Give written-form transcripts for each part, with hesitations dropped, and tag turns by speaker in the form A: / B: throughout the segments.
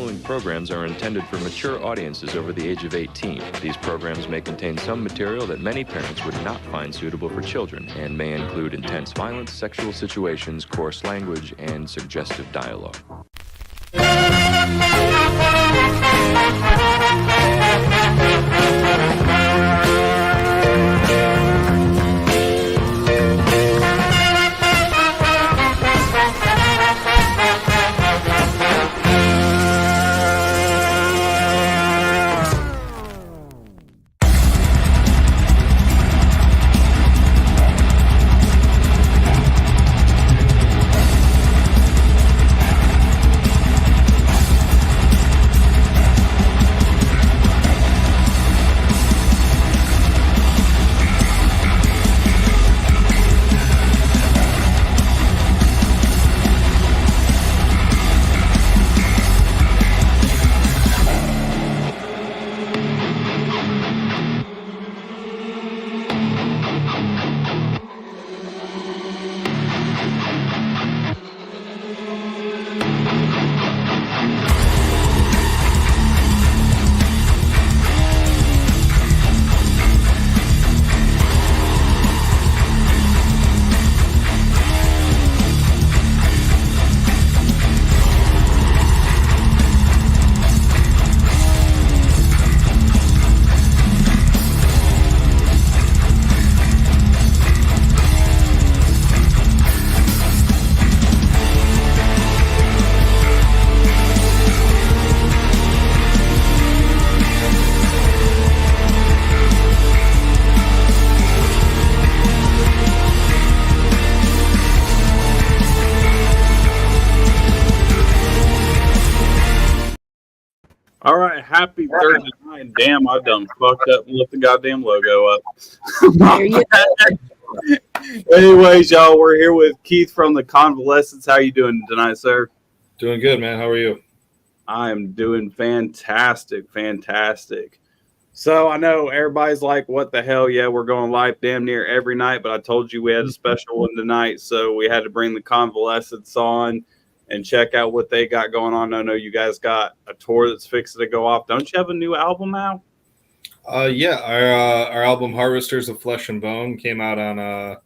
A: following programs are intended for mature audiences over the age of 18. These programs may contain some material that many parents would not find suitable for children and may include intense violence, sexual situations, coarse language, and suggestive dialogue.
B: All right, happy Thursday night. Damn, I done fucked up and left the goddamn logo up.
C: There you go.
B: Anyways, y'all, we're here with Keith from the Convalescence. How you doing tonight, sir?
D: Doing good, man. How are you?
B: I am doing fantastic. So I know everybody's like, what the hell? Yeah, we're going live damn near every night, but I told you we had a special one tonight, so we had to bring the Convalescence on and check out what they got going on. I know you guys got a tour that's fixing to go off. Don't you have a new album out?
D: Yeah, our album Harvesters of Flesh and Bone came out on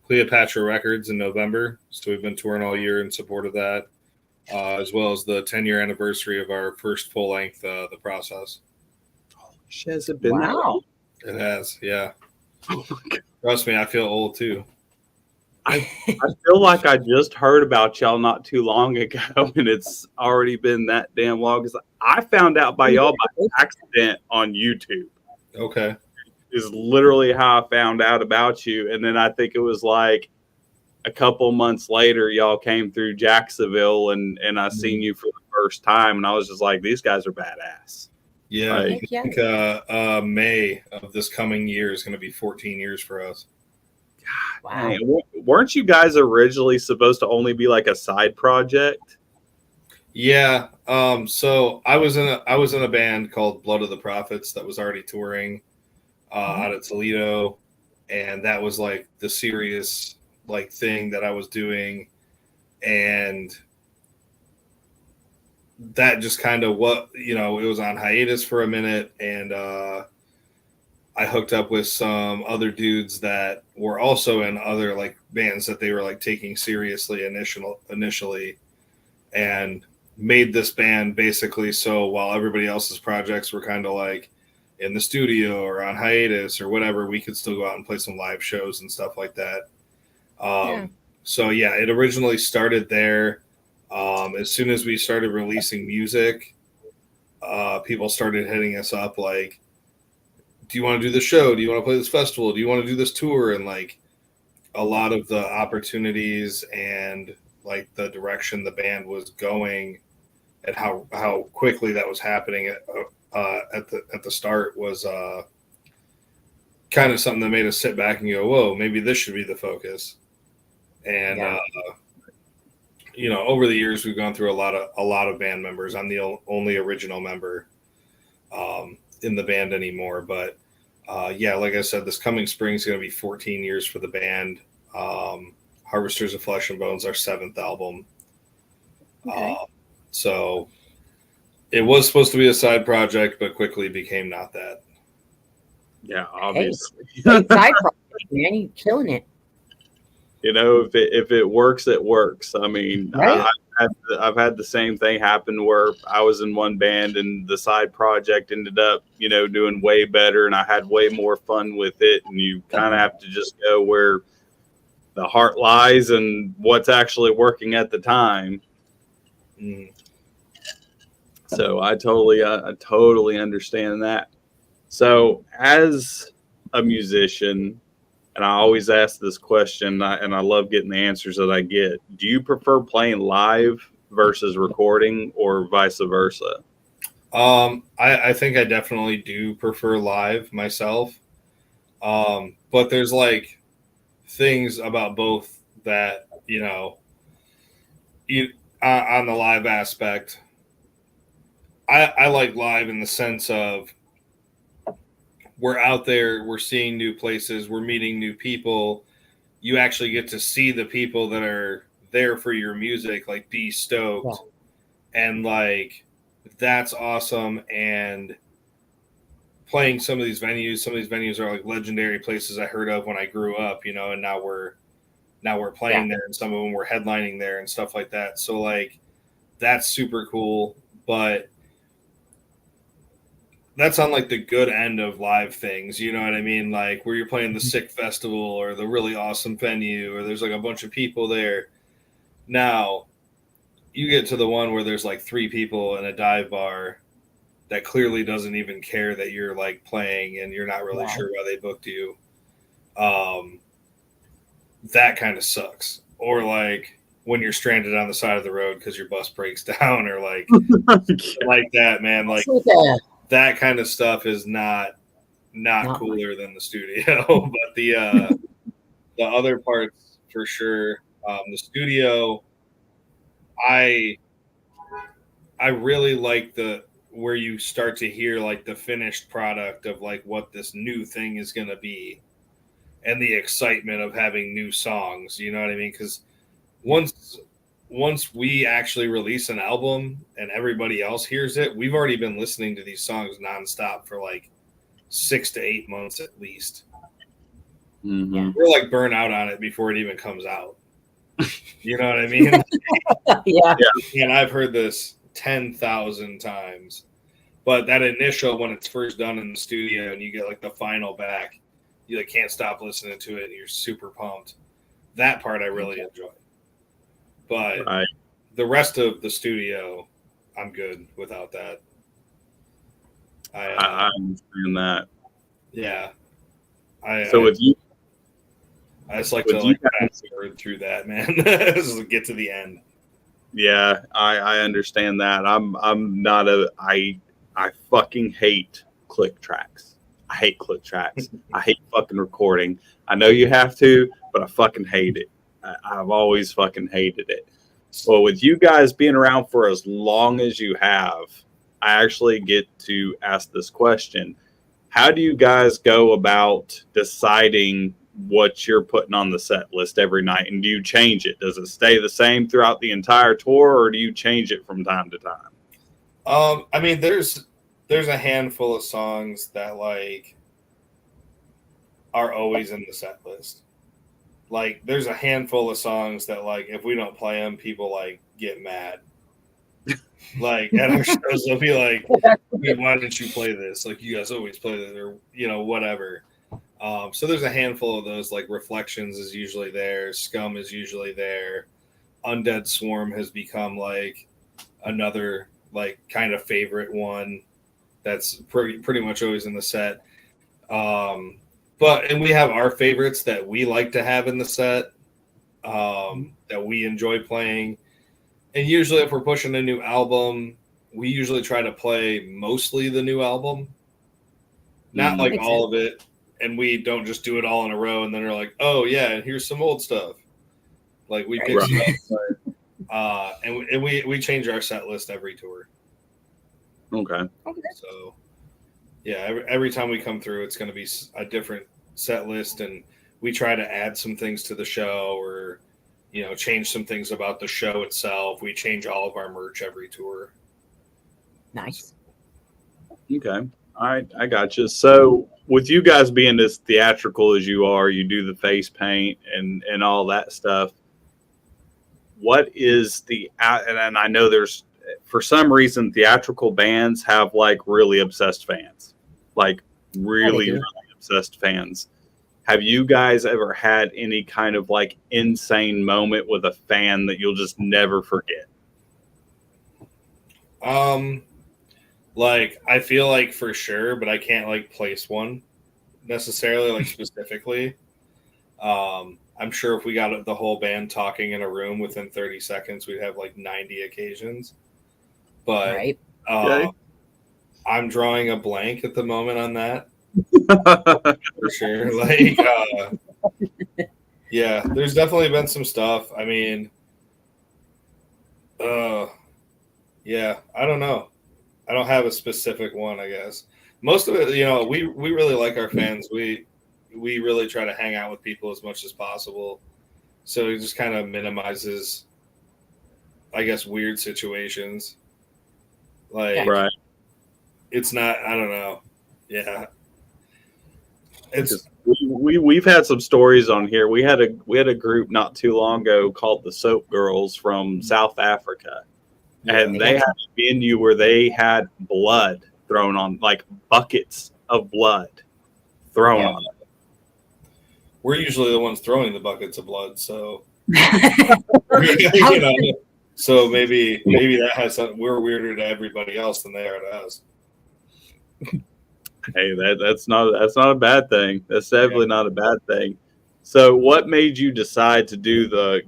D: Cleopatra Records in November. So we've been touring all year in support of that, as well as the 10-year anniversary of our first full length, The Process.
B: Holy shit, has it been that long?
D: It has, yeah.
B: Oh my God.
D: Trust me, I feel old too.
B: I feel like I just heard about y'all not too long ago, and it's already been that damn long. Because I found out by y'all by accident on YouTube.
D: Okay.
B: Is literally how I found out about you, and then I think it was like a couple months later, y'all came through Jacksonville, and I seen you for the first time, and I was just like, these guys are badass.
D: Yeah,
B: Like,
D: I think May of this coming year is going to be 14 years for us.
B: wow. Man, weren't you guys originally supposed to only be like a side project?
D: Yeah. So I was in a band called Blood of the Prophets that was already touring out of Toledo, and that was like the serious like thing that I was doing, and that just kind of it was on hiatus for a minute, and I hooked up with some other dudes that were also in other like bands that they were like taking seriously initially, and made this band basically so while everybody else's projects were kind of like in the studio or on hiatus or whatever, we could still go out and play some live shows and stuff like that. So yeah, it originally started there. As soon as we started releasing music, people started hitting us up like, do you want to do the show? Do you want to play this festival? Do you want to do this tour? And like a lot of the opportunities and like the direction the band was going and how quickly that was happening at the start was kind of something that made us sit back and go, whoa, maybe this should be the focus. And over the years we've gone through a lot of band members. I'm the only original member in the band anymore, but like I said, this coming spring is going to be 14 years for the band. Harvesters of Flesh and Bones, our 7th album.
C: Okay.
D: So It was supposed to be a side project, but quickly became not that.
B: Yeah, obviously.
C: Side project, man, you killing it.
B: You know, if it works, it works. I mean,
C: Right.
B: I've had the same thing happen where I was in one band and the side project ended up, you know, doing way better, and I had way more fun with it. And you kind of have to just go where the heart lies and what's actually working at the time.
D: Mm.
B: So I totally understand that. So as a musician, and I always ask this question, and I love getting the answers that I get. Do you prefer playing live versus recording, or vice versa?
D: I think I definitely do prefer live myself. But there's like things about both that, you know, on the live aspect. I like live in the sense of we're out there, we're seeing new places, we're meeting new people. You actually get to see the people that are there for your music, like be stoked.
C: Wow.
D: And like that's awesome. And playing some of these venues are like legendary places I heard of when I grew up, you know, and now we're playing there, and some of them were headlining there and stuff like that. So like that's super cool. But that's on like the good end of live things, you know what I mean? Like where you're playing the sick festival or the really awesome venue, or there's like a bunch of people there. Now you get to the one where there's like 3 people in a dive bar that clearly doesn't even care that you're like playing, and you're not really sure why they booked you. That kind of sucks. Or like when you're stranded on the side of the road because your bus breaks down, or like like that, man. Like that kind of stuff is not cooler than the studio. But the other parts for sure, the studio, I really like the where you start to hear like the finished product of like what this new thing is going to be, and the excitement of having new songs, you know what I mean? Because once we actually release an album and everybody else hears it, we've already been listening to these songs nonstop for like 6 to 8 months at least.
B: Mm-hmm.
D: We're like burnt out on it before it even comes out. You know what I mean?
C: Yeah.
D: And I've heard this 10,000 times. But that initial, when it's first done in the studio and you get like the final back, you like can't stop listening to it and you're super pumped. That part I really enjoy. But the rest of the studio, I'm good without that.
B: I understand that.
D: Yeah.
B: With you,
D: I just like to like fast forward through that, man. Just get to the end.
B: Yeah, I understand that. I'm not I fucking hate click tracks. I hate click tracks. I hate fucking recording. I know you have to, but I fucking hate it. I've always fucking hated it. Well, with you guys being around for as long as you have, I actually get to ask this question. How do you guys go about deciding what you're putting on the set list every night? And do you change it? Does it stay the same throughout the entire tour, or do you change it from time to time?
D: I mean, there's a handful of songs that like are always in the set list. Like there's a handful of songs that like if we don't play them, people like get mad. Like at our shows, they'll be like, hey, "Why didn't you play this? Like you guys always play this, or you know whatever." So there's a handful of those. Like Reflections is usually there, Scum is usually there, Undead Swarm has become like another like kind of favorite one that's pretty much always in the set. And we have our favorites that we like to have in the set, that we enjoy playing. And usually if we're pushing a new album, we usually try to play mostly the new album. Not like all of it. And we don't just do it all in a row and then they're like, oh yeah, and here's some old stuff. Like we pick stuff, and we change our set list every tour.
B: Okay.
D: So yeah, every time we come through, it's going to be a different set list, and we try to add some things to the show, or you know, change some things about the show itself. We change all of our merch every tour.
C: Nice.
B: Okay. All right. I got you. So with you guys being as theatrical as you are, you do the face paint and all that stuff. What is and I know there's, for some reason, theatrical bands have like really obsessed fans, like really obsessed fans. Have you guys ever had any kind of like insane moment with a fan that you'll just never forget?
D: Like I feel like for sure, but I can't like place one necessarily like specifically. I'm sure if we got the whole band talking in a room within 30 seconds, we'd have like 90 occasions. But
C: Right.
B: Okay.
D: I'm drawing a blank at the moment on that. For sure. Like, yeah, there's definitely been some stuff. I mean, yeah, I don't know. I don't have a specific one, I guess. Most of it, you know, we really like our fans. We really try to hang out with people as much as possible. So it just kind of minimizes, I guess, weird situations. Like,
B: Right.
D: it's not, I don't know. Yeah. It's
B: We've had some stories on here. We had a group not too long ago called the Soap Girls from South Africa. And they had a venue where they had blood thrown on, like buckets of blood thrown on them.
D: We're usually the ones throwing the buckets of blood, so you know. So maybe that has something. We're weirder to everybody else than they are to us.
B: Hey, that's not a bad thing. That's definitely not a bad thing. So, what made you decide to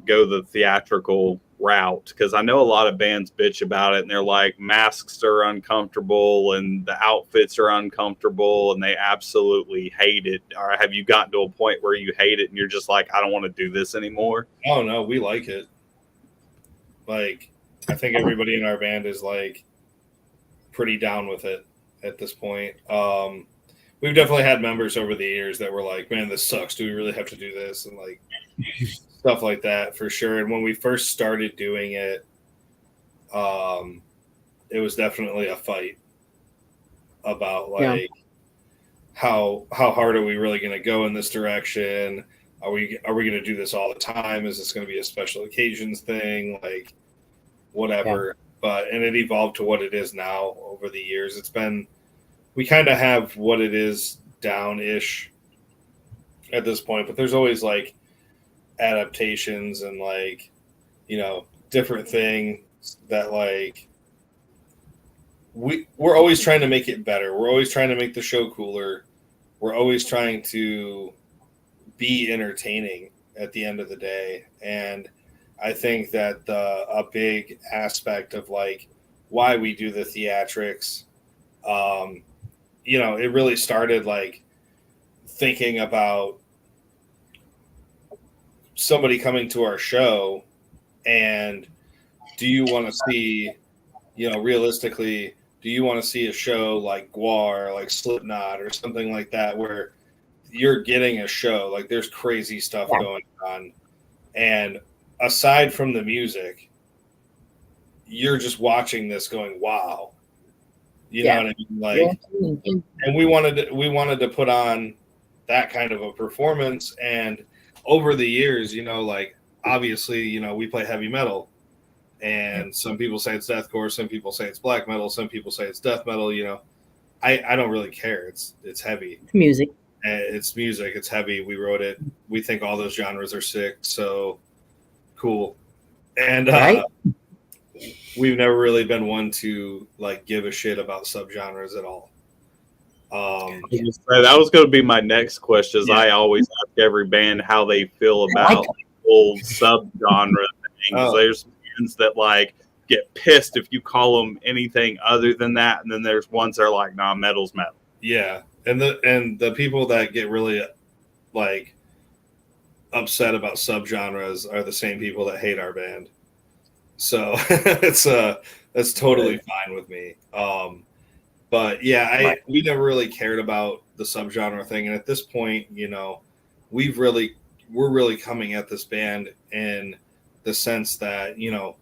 B: go the theatrical route? Because I know a lot of bands bitch about it, and they're like, masks are uncomfortable, and the outfits are uncomfortable, and they absolutely hate it. Or have you gotten to a point where you hate it, and you're just like, I don't want to do this anymore?
D: Oh no, we like it. Like, I think everybody in our band is like pretty down with it at this point. We've definitely had members over the years that were like, man, this sucks. Do we really have to do this? And like stuff like that for sure. And when we first started doing it, it was definitely a fight about like how hard are we really going to go in this direction? Are we going to do this all the time? Is this going to be a special occasions thing? Like whatever. But and it evolved to what it is now over the years. It's been, we kind of have what it is down-ish at this point, but there's always like adaptations and like, you know, different things that like we're always trying to make it better. We're always trying to make the show cooler. We're always trying to be entertaining at the end of the day. And I think that a big aspect of like why we do the theatrics, you know, it really started like thinking about somebody coming to our show and do you want to see, you know, realistically, do you want to see a show like Gwar, like Slipknot or something like that where you're getting a show, like there's crazy stuff going on. And aside from the music, you're just watching this going, wow. You know what I mean? Like, and we wanted to put on that kind of a performance. And over the years, you know, like obviously, you know, we play heavy metal, and some people say it's deathcore, some people say it's black metal, some people say it's death metal. You know, I don't really care. It's heavy.
C: It's music.
D: It's music. It's heavy. We wrote it. We think all those genres are sick. So cool. And we've never really been one to like give a shit about subgenres at all.
B: That was going to be my next question. I always ask every band how they feel about old subgenre things. There's bands that like get pissed if you call them anything other than that, and then there's ones that are like, nah, metal's metal.
D: Yeah, and the people that get really like upset about subgenres are the same people that hate our band. So that's totally fine with me. But yeah, we never really cared about the subgenre thing, and at this point, you know, we're really coming at this band in the sense that, you know,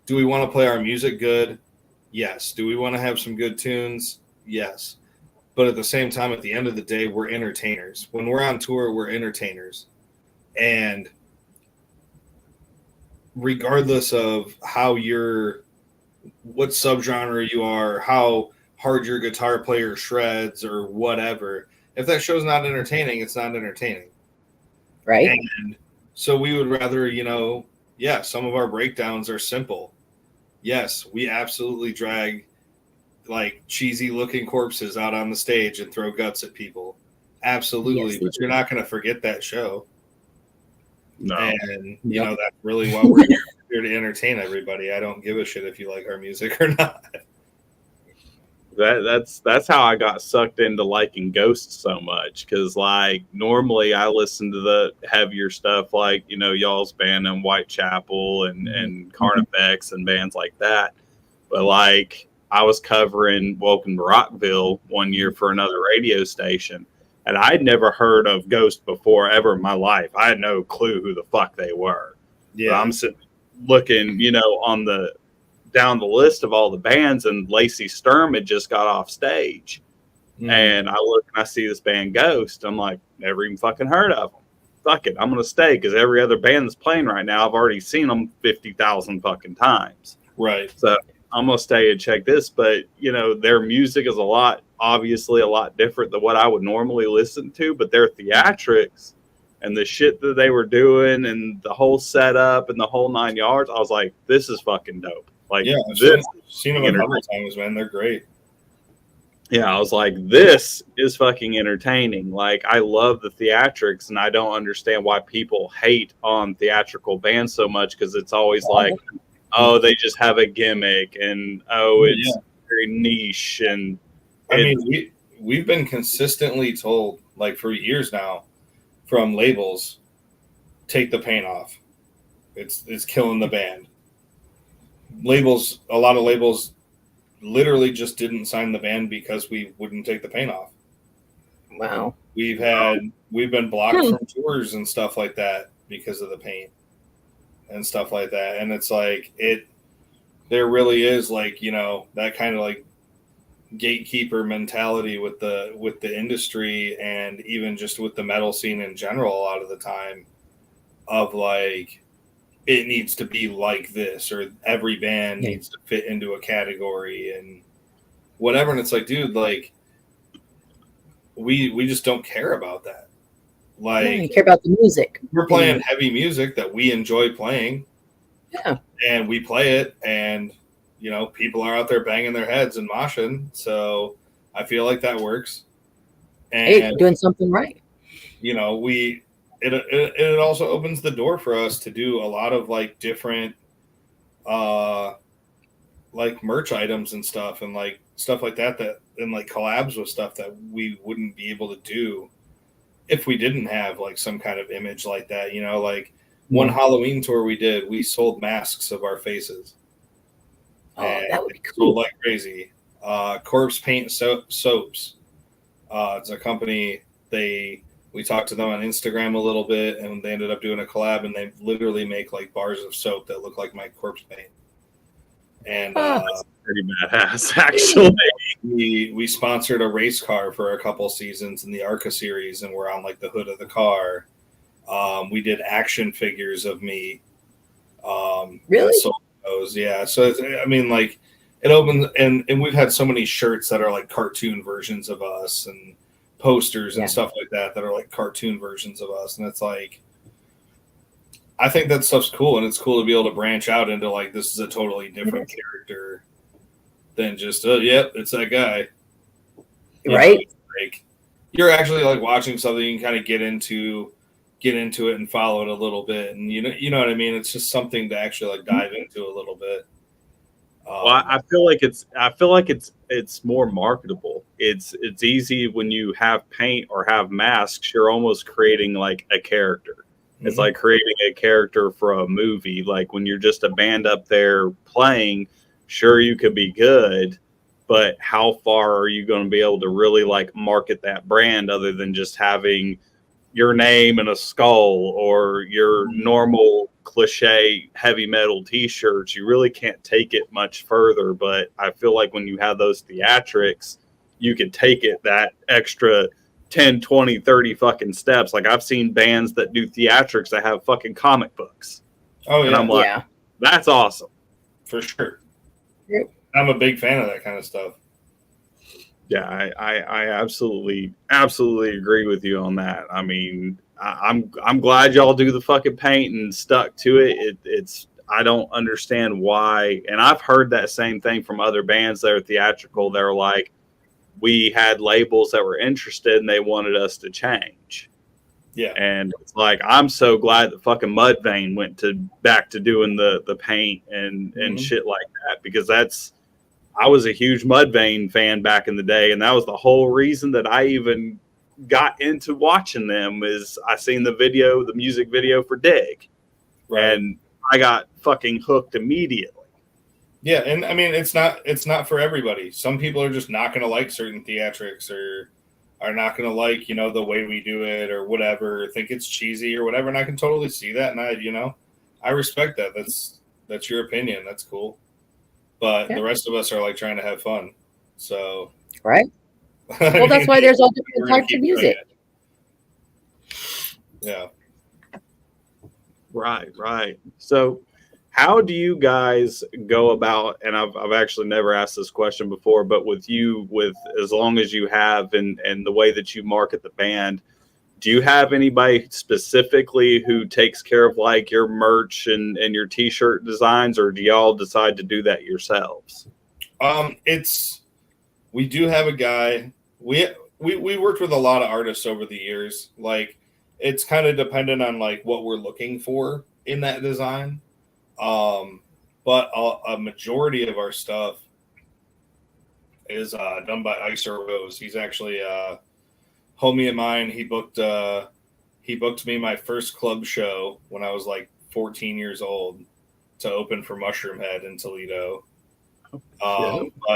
D: do we want to play our music good? Yes. Do we want to have some good tunes? Yes. But at the same time, at the end of the day, we're entertainers. When we're on tour, we're entertainers. And regardless of what subgenre you are, how hard your guitar player shreds or whatever, if that show's not entertaining, it's not entertaining.
C: Right.
D: And so we would rather, some of our breakdowns are simple. Yes, we absolutely drag like cheesy looking corpses out on the stage and throw guts at people. Absolutely.
C: Yes,
D: but you're not going to forget that show.
B: No.
D: And, that's really why we're here to entertain everybody. I don't give a shit if you like our music or not.
B: That's how I got sucked into liking Ghosts so much, because like normally I listen to the heavier stuff like y'all's band and Whitechapel and Carnifex and bands like that, but like I was covering Welcome to Rockville one year for another radio station, and I'd never heard of Ghost before ever in my life. I had no clue who the fuck they were.
D: Yeah,
B: but I'm sitting looking on the down the list of all the bands, and Lacey Sturm had just got off stage. And I look and I see this band Ghost. I'm like, never even fucking heard of them. Fuck it, I'm gonna stay, because every other band that's playing right now, I've already seen them 50,000 fucking times.
D: Right.
B: So I'm gonna stay and check this. But their music is obviously a lot different than what I would normally listen to. But their theatrics and the shit that they were doing and the whole setup and the whole 9 yards, I was like, this is fucking dope. Like,
D: yeah,
B: I've
D: seen them a couple times, man. They're great.
B: Yeah, I was like, this is fucking entertaining. Like, I love the theatrics, and I don't understand why people hate on theatrical bands so much, because it's always like, oh, they just have a gimmick, and it's very niche. And
D: I mean, we've been consistently told, like, for years now, from labels, take the paint off. It's killing the band. A lot of labels literally just didn't sign the band because we wouldn't take the paint off.
C: Wow.
D: We've been blocked from tours and stuff like that because of the paint and stuff like that. And it's like, there really is like, that kind of like gatekeeper mentality with the industry, and even just with the metal scene in general, a lot of the time, of like, it needs to be like this, or every band needs to fit into a category and whatever. And it's like, dude, like, we just don't care about that. Like,
C: you care about the music.
D: We're playing heavy music that we enjoy playing.
C: Yeah.
D: And we play it, and people are out there banging their heads and moshing. So I feel like that works. And
C: hey, doing something right.
D: It also opens the door for us to do a lot of like different like merch items and stuff, and like stuff like that and like collabs with stuff that we wouldn't be able to do if we didn't have like some kind of image like that. Like one Halloween tour we did, we sold masks of our faces.
C: Oh, that would be cool.
D: Sold like crazy. Corpse Paint Soaps. It's a company. We talked to them on Instagram a little bit, and they ended up doing a collab, and they literally make like bars of soap that look like my corpse paint. And
B: that's pretty badass, actually.
D: We sponsored a race car for a couple seasons in the ARCA series, and we're on like the hood of the car. We did action figures of me.
C: Really?
D: Yeah. So like, it opens, and we've had so many shirts that are like cartoon versions of us, and posters and stuff like that are like cartoon versions of us. And it's like, I think that stuff's cool, and it's cool to be able to branch out into like, this is a totally different character than just it's that guy,
C: right?
D: Like, you're actually like watching something, you can kind of get into it and follow it a little bit, and you know what I mean. It's just something to actually like dive into a little bit.
B: Well, I feel like it's more marketable. It's easy when you have paint or have masks. You're almost creating like a character. Mm-hmm. It's like creating a character for a movie. Like when you're just a band up there playing, sure, you could be good, but how far are you going to be able to really like market that brand other than just having your name and a skull or your normal cliche heavy metal t-shirts, you really can't take it much further. But I feel like when you have those theatrics, you could take it that extra 10, 20, 30 fucking steps. Like I've seen bands that do theatrics that have fucking comic books.
D: Oh yeah.
B: And I'm like,
C: Yeah.
B: that's awesome.
D: For sure.
C: Yep.
D: I'm a big fan of that kind of stuff.
B: Yeah, I absolutely agree with you on that. I mean, I'm glad y'all do the fucking paint and stuck to it. It's I don't understand why, and I've heard that same thing from other bands that are theatrical. They're like, we had labels that were interested and they wanted us to change.
D: Yeah,
B: and it's like I'm so glad that fucking Mudvayne went back to doing the paint and shit like that, because I was a huge Mudvayne fan back in the day, and that was the whole reason that I even got into watching them. Is I seen the music video for Dig,
D: right.
B: And I got fucking hooked immediately.
D: Yeah, and I mean it's not for everybody. Some people are just not going to like certain theatrics, or are not going to like, the way we do it or whatever, or think it's cheesy or whatever, and I can totally see that, and I respect that. That's your opinion. That's cool. But the rest of us are like trying to have fun. So
C: right. Well, that's why there's all different types of music.
D: Yeah.
B: Right. So how do you guys go about, and I've actually never asked this question before, but with as long as you have and the way that you market the band, do you have anybody specifically who takes care of like your merch and your t-shirt designs, or do y'all decide to do that yourselves? We do have a guy. We worked with a lot of artists over the years. Like it's kind of dependent on like what we're looking for in that design. But a majority of our stuff is done by Icer Rose. He's actually homie of mine. He booked me my first club show when I was like 14 years old to open for Mushroom Head in Toledo.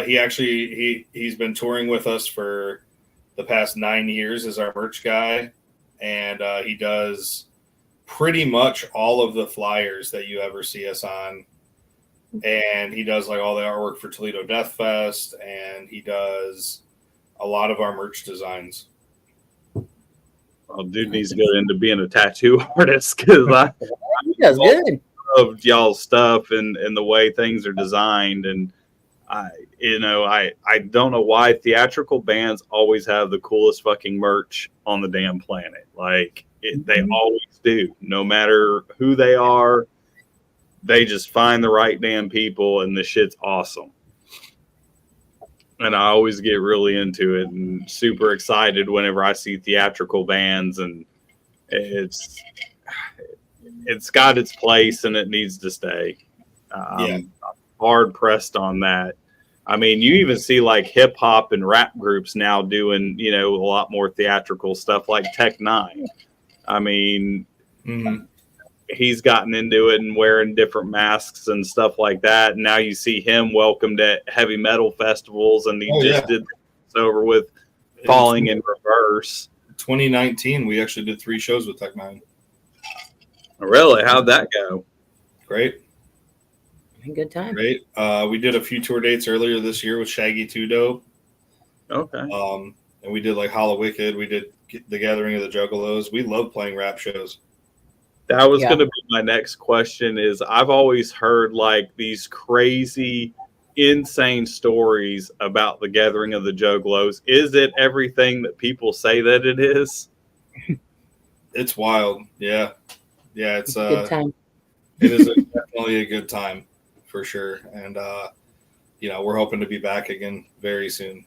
B: He's been touring with us for the past 9 years as our merch guy, and he does pretty much all of the flyers that you ever see us on, and he does like all the artwork for Toledo Death Fest, and he does a lot of our merch designs. Well, dude needs to go into being a tattoo artist, because
C: he does good.
B: Of y'all's stuff and the way things are designed, and I don't know why theatrical bands always have the coolest fucking merch on the damn planet. Like they always do, no matter who they are. They just find the right damn people, and the shit's awesome. And I always get really into it and super excited whenever I see theatrical bands, and it's got its place and it needs to stay. I'm hard pressed on that. I mean, you even see like hip hop and rap groups now doing, a lot more theatrical stuff, like Tech Nine. I mean, he's gotten into it and wearing different masks and stuff like that. And now you see him welcomed at heavy metal festivals, and he did this over with Falling in Reverse.
D: 2019, we actually did 3 shows with Tech Nine.
B: Really? How'd that go?
D: Great.
C: Good time.
D: Great. We did a few tour dates earlier this year with Shaggy 2 Dope.
B: Okay.
D: And we did like Hollow Wicked. We did the Gathering of the Juggalos. We love playing rap shows.
B: That was going to be my next question. Is I've always heard like these crazy, insane stories about the Gathering of the Juggalos. Is it everything that people say that it is?
D: It's wild. Yeah. It's
C: a good time.
D: It is definitely a good time for sure. And we're hoping to be back again very soon.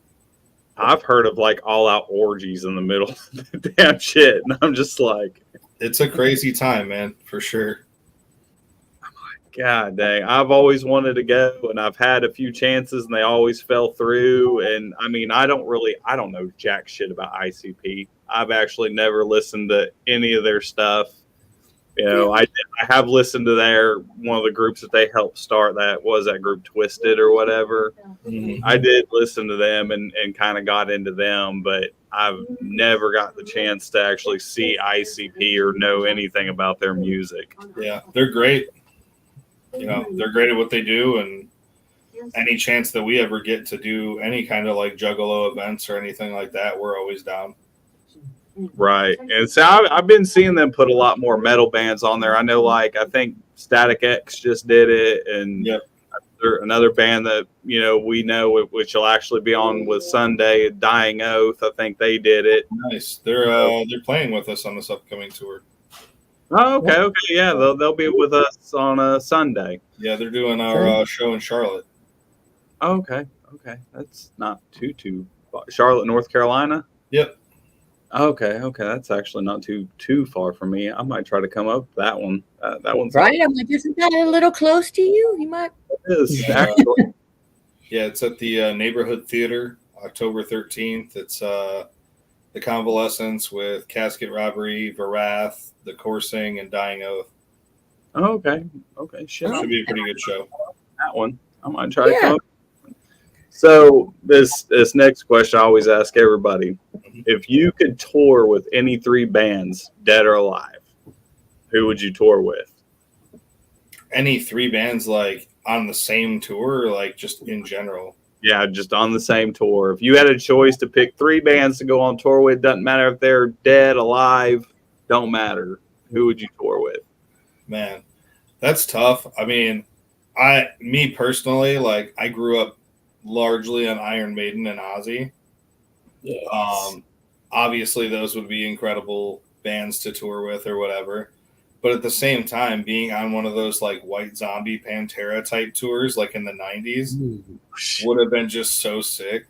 B: I've heard of like all out orgies in the middle of the damn shit, and I'm just like,
D: it's a crazy time, man, for sure.
B: God dang, I've always wanted to go, and I've had a few chances, and they always fell through. And I mean, I don't know jack shit about ICP. I've actually never listened to any of their stuff. I have listened to one of the groups that they helped start. That group Twisted or whatever. Mm-hmm. I did listen to them and kind of got into them, but I've never got the chance to actually see ICP or know anything about their music.
D: Yeah, they're great. You know, they're great at what they do, and any chance that we ever get to do any kind of like Juggalo events or anything like that, we're always down.
B: Right. And so I've been seeing them put a lot more metal bands on there. I know, like, I think Static X just did it, and
D: Yep.
B: another band that, you know, we know, which will actually be on with Sunday, Dying Oath. I think they did it.
D: Nice. They're playing with us on this upcoming tour.
B: Oh, okay. Yeah, they'll be with us on a Sunday.
D: Yeah, they're doing our show in Charlotte.
B: Okay. That's not too far. Charlotte, North Carolina?
D: Yep.
B: Okay. That's actually not too far from me. I might try to come up that one. That one's
C: Right? I'm like, isn't that a little close to you? You might.
B: It is, actually.
D: Yeah, it's at the Neighborhood Theater, October 13th. It's the Convalescence with Casket Robbery, Varath, The Coursing, and Dying Oath.
B: Okay. Shit.
D: Should be a pretty good show.
B: That one. I might try to come up. So this next question I always ask everybody. If you could tour with any 3 bands, dead or alive, who would you tour with?
D: Any 3 bands like on the same tour, or like just in general?
B: Yeah, just on the same tour. If you had a choice to pick 3 bands to go on tour with, doesn't matter if they're dead, alive, don't matter. Who would you tour with?
D: Man, that's tough. I mean, me personally, like, I grew up largely on Iron Maiden and Ozzy.
C: Yes.
D: Obviously those would be incredible bands to tour with or whatever. But at the same time, being on one of those like White Zombie, Pantera type tours, like in the 90s, would have been just so sick.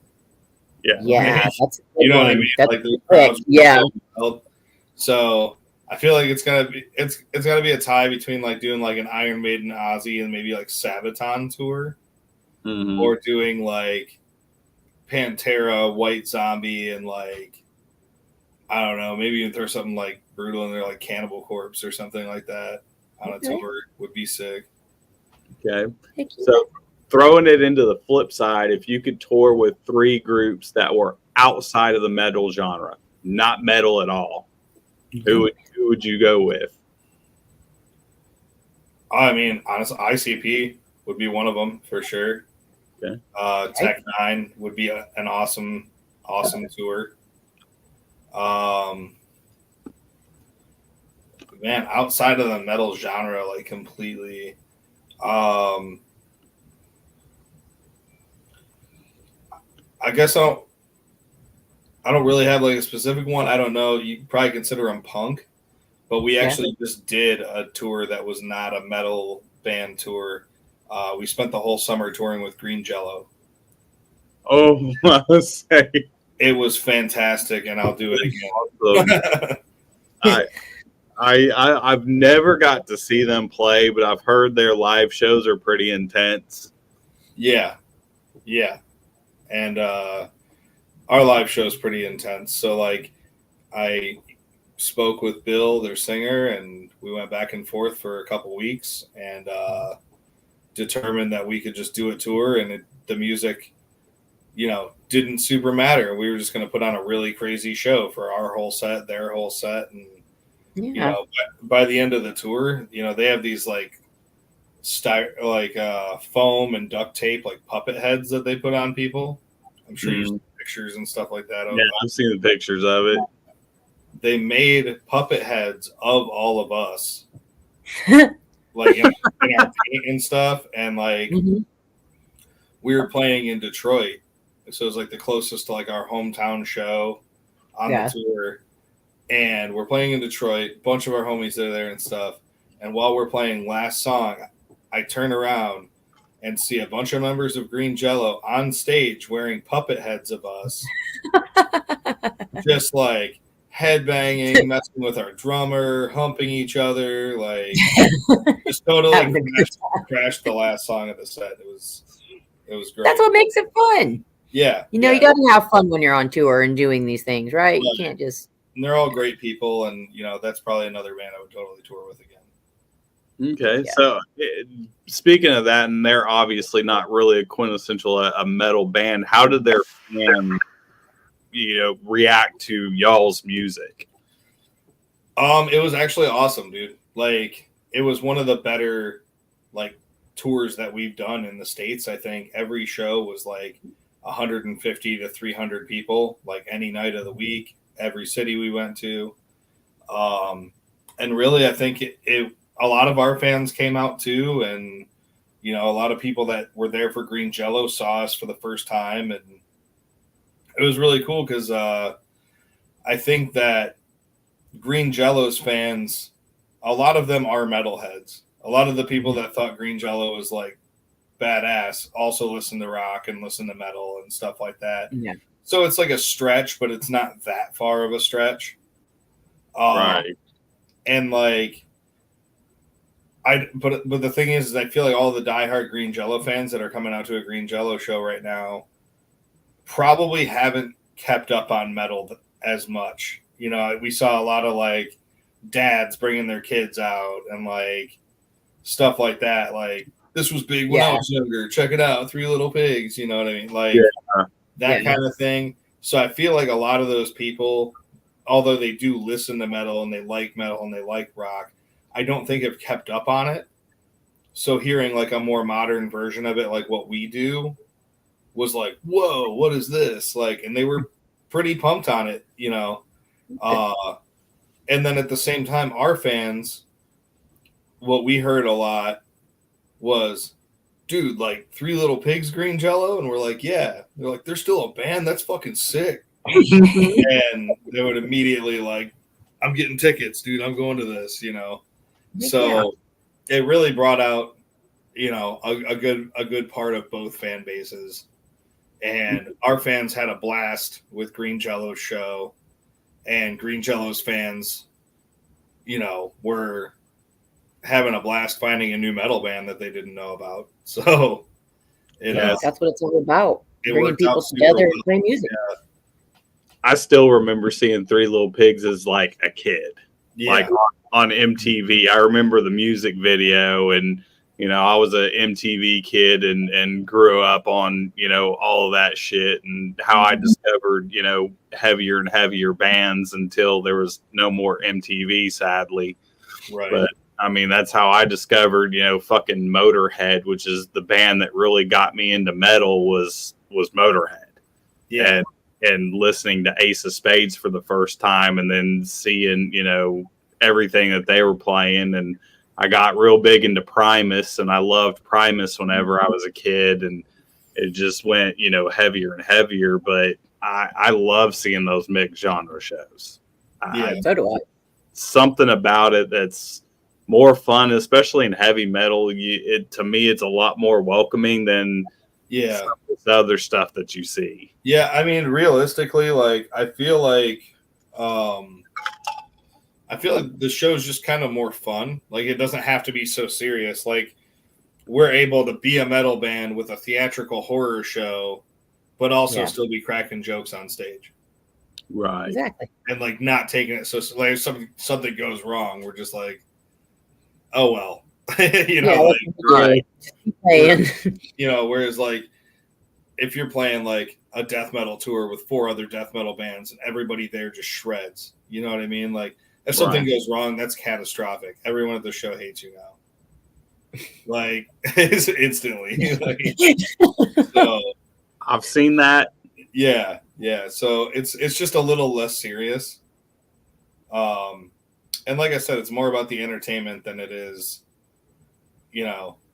B: Yeah.
C: Yeah. That's
D: You know what I mean?
C: That's
D: Like the crowds would
C: yeah.
D: be so. So I feel like it's gotta be a tie between like doing like an Iron Maiden, Ozzy, and maybe like Sabaton tour, or doing like Pantera, White Zombie, and like, I don't know, maybe even throw something like brutal in there, like Cannibal Corpse or something like that on a tour would be sick.
B: Okay. So throwing it into the flip side, if you could tour with 3 groups that were outside of the metal genre, not metal at all, who would you go with?
D: I mean, honestly, ICP would be one of them for sure.
B: Okay.
D: Tech 9 would be an awesome tour. Man, outside of the metal genre, like completely, I guess I don't really have like a specific one. I don't know. You could probably consider them punk, but we actually just did a tour that was not a metal band tour. We spent the whole summer touring with Green Jello.
B: Oh, I say.
D: It was fantastic, and I'll do it again.
B: I've never got to see them play, but I've heard their live shows are pretty intense.
D: Yeah. And our live show is pretty intense. So, like, I spoke with Bill, their singer, and we went back and forth for a couple weeks and determined that we could just do a tour, and the music, you know, didn't super matter. We were just going to put on a really crazy show for our whole set, their whole set, and you know, by the end of the tour, you know, they have these like foam and duct tape, like puppet heads that they put on people. I'm sure you've seen pictures and stuff like that.
B: Yeah, I've seen the pictures of it.
D: They made puppet heads of all of us, like in our paint and stuff. And like we were playing in Detroit, so it was like the closest to like our hometown show on the tour. And we're playing in Detroit, a bunch of our homies are there and stuff. And while we're playing last song, I turn around and see a bunch of members of Green Jello on stage wearing puppet heads of us. Just like headbanging, messing with our drummer, humping each other, like just totally crashed the last song of the set. It was great.
C: That's what makes it fun.
D: Yeah.
C: You know, you got to have fun when you're on tour and doing these things, right? You can't just...
D: And they're all great people, and you know that's probably another band I would totally tour with again.
B: Okay, so speaking of that, and they're obviously not really a quintessential a metal band. How did their band react to y'all's music?
D: It was actually awesome, dude. Like, it was one of the better like tours that we've done in the States. I think every show was like 150 to 300 people, like any night of the week, every city we went to. And really, I think a lot of our fans came out too, and a lot of people that were there for Green Jello saw us for the first time, and it was really cool because I think that Green Jello's fans, a lot of them are metalheads. A lot of the people that thought Green Jello was like badass also listen to rock and listen to metal and stuff like that.
C: Yeah.
D: So it's like a stretch, but it's not that far of a stretch.
B: Right.
D: And like, but the thing is I feel like all the diehard Green Jello fans that are coming out to a Green Jello show right now probably haven't kept up on metal as much. We saw a lot of like dads bringing their kids out and like stuff like that. Like, this was big when I was younger. Check it out, Three Little Pigs. You know what I mean? Like that kind of thing. So I feel like a lot of those people, although they do listen to metal and they like rock, I don't think have kept up on it. So hearing like a more modern version of it, like what we do, was like, whoa, what is this? Like, and they were pretty pumped on it, and then at the same time, our fans, what we heard a lot was, dude, like Three Little Pigs Green Jello? And we're like, yeah. They're like, they're still a band? That's fucking sick. And they would immediately like, I'm getting tickets, dude. I'm going to this, So it really brought out, a good part of both fan bases. And our fans had a blast with Green Jello's show. And Green Jello's fans, were having a blast finding a new metal band that they didn't know about. So
C: that's what it's all about. Bringing people together and playing music.
B: Yeah. I still remember seeing Three Little Pigs as like a kid, like on MTV. I remember the music video, and I was a MTV kid and grew up on all of that shit, and how I discovered heavier and heavier bands until there was no more MTV, sadly.
D: Right.
B: But I mean, that's how I discovered fucking Motorhead, which is the band that really got me into metal. Was Motorhead.
D: Yeah.
B: And listening to Ace of Spades for the first time, and then seeing, everything that they were playing. And I got real big into Primus, and I loved Primus whenever I was a kid, and it just went, heavier and heavier. But I love seeing those mixed genre shows.
C: So do I.
B: Something about it that's more fun, especially in heavy metal. To me, it's a lot more welcoming than some of this other stuff that you see.
D: Yeah, I mean, realistically, like I feel like the show's just kind of more fun. Like, it doesn't have to be so serious. Like, we're able to be a metal band with a theatrical horror show, but also still be cracking jokes on stage.
B: Right.
C: Exactly.
D: And like not taking it so like if something goes wrong, we're just like, oh well.
B: Right.
D: Whereas like if you're playing like a death metal tour with 4 other death metal bands and everybody there just shreds, you know what I mean? Like, if something goes wrong, that's catastrophic. Everyone at the show hates you now. Like, instantly. So,
B: I've seen that.
D: Yeah. So it's just a little less serious. And like I said, it's more about the entertainment than it is,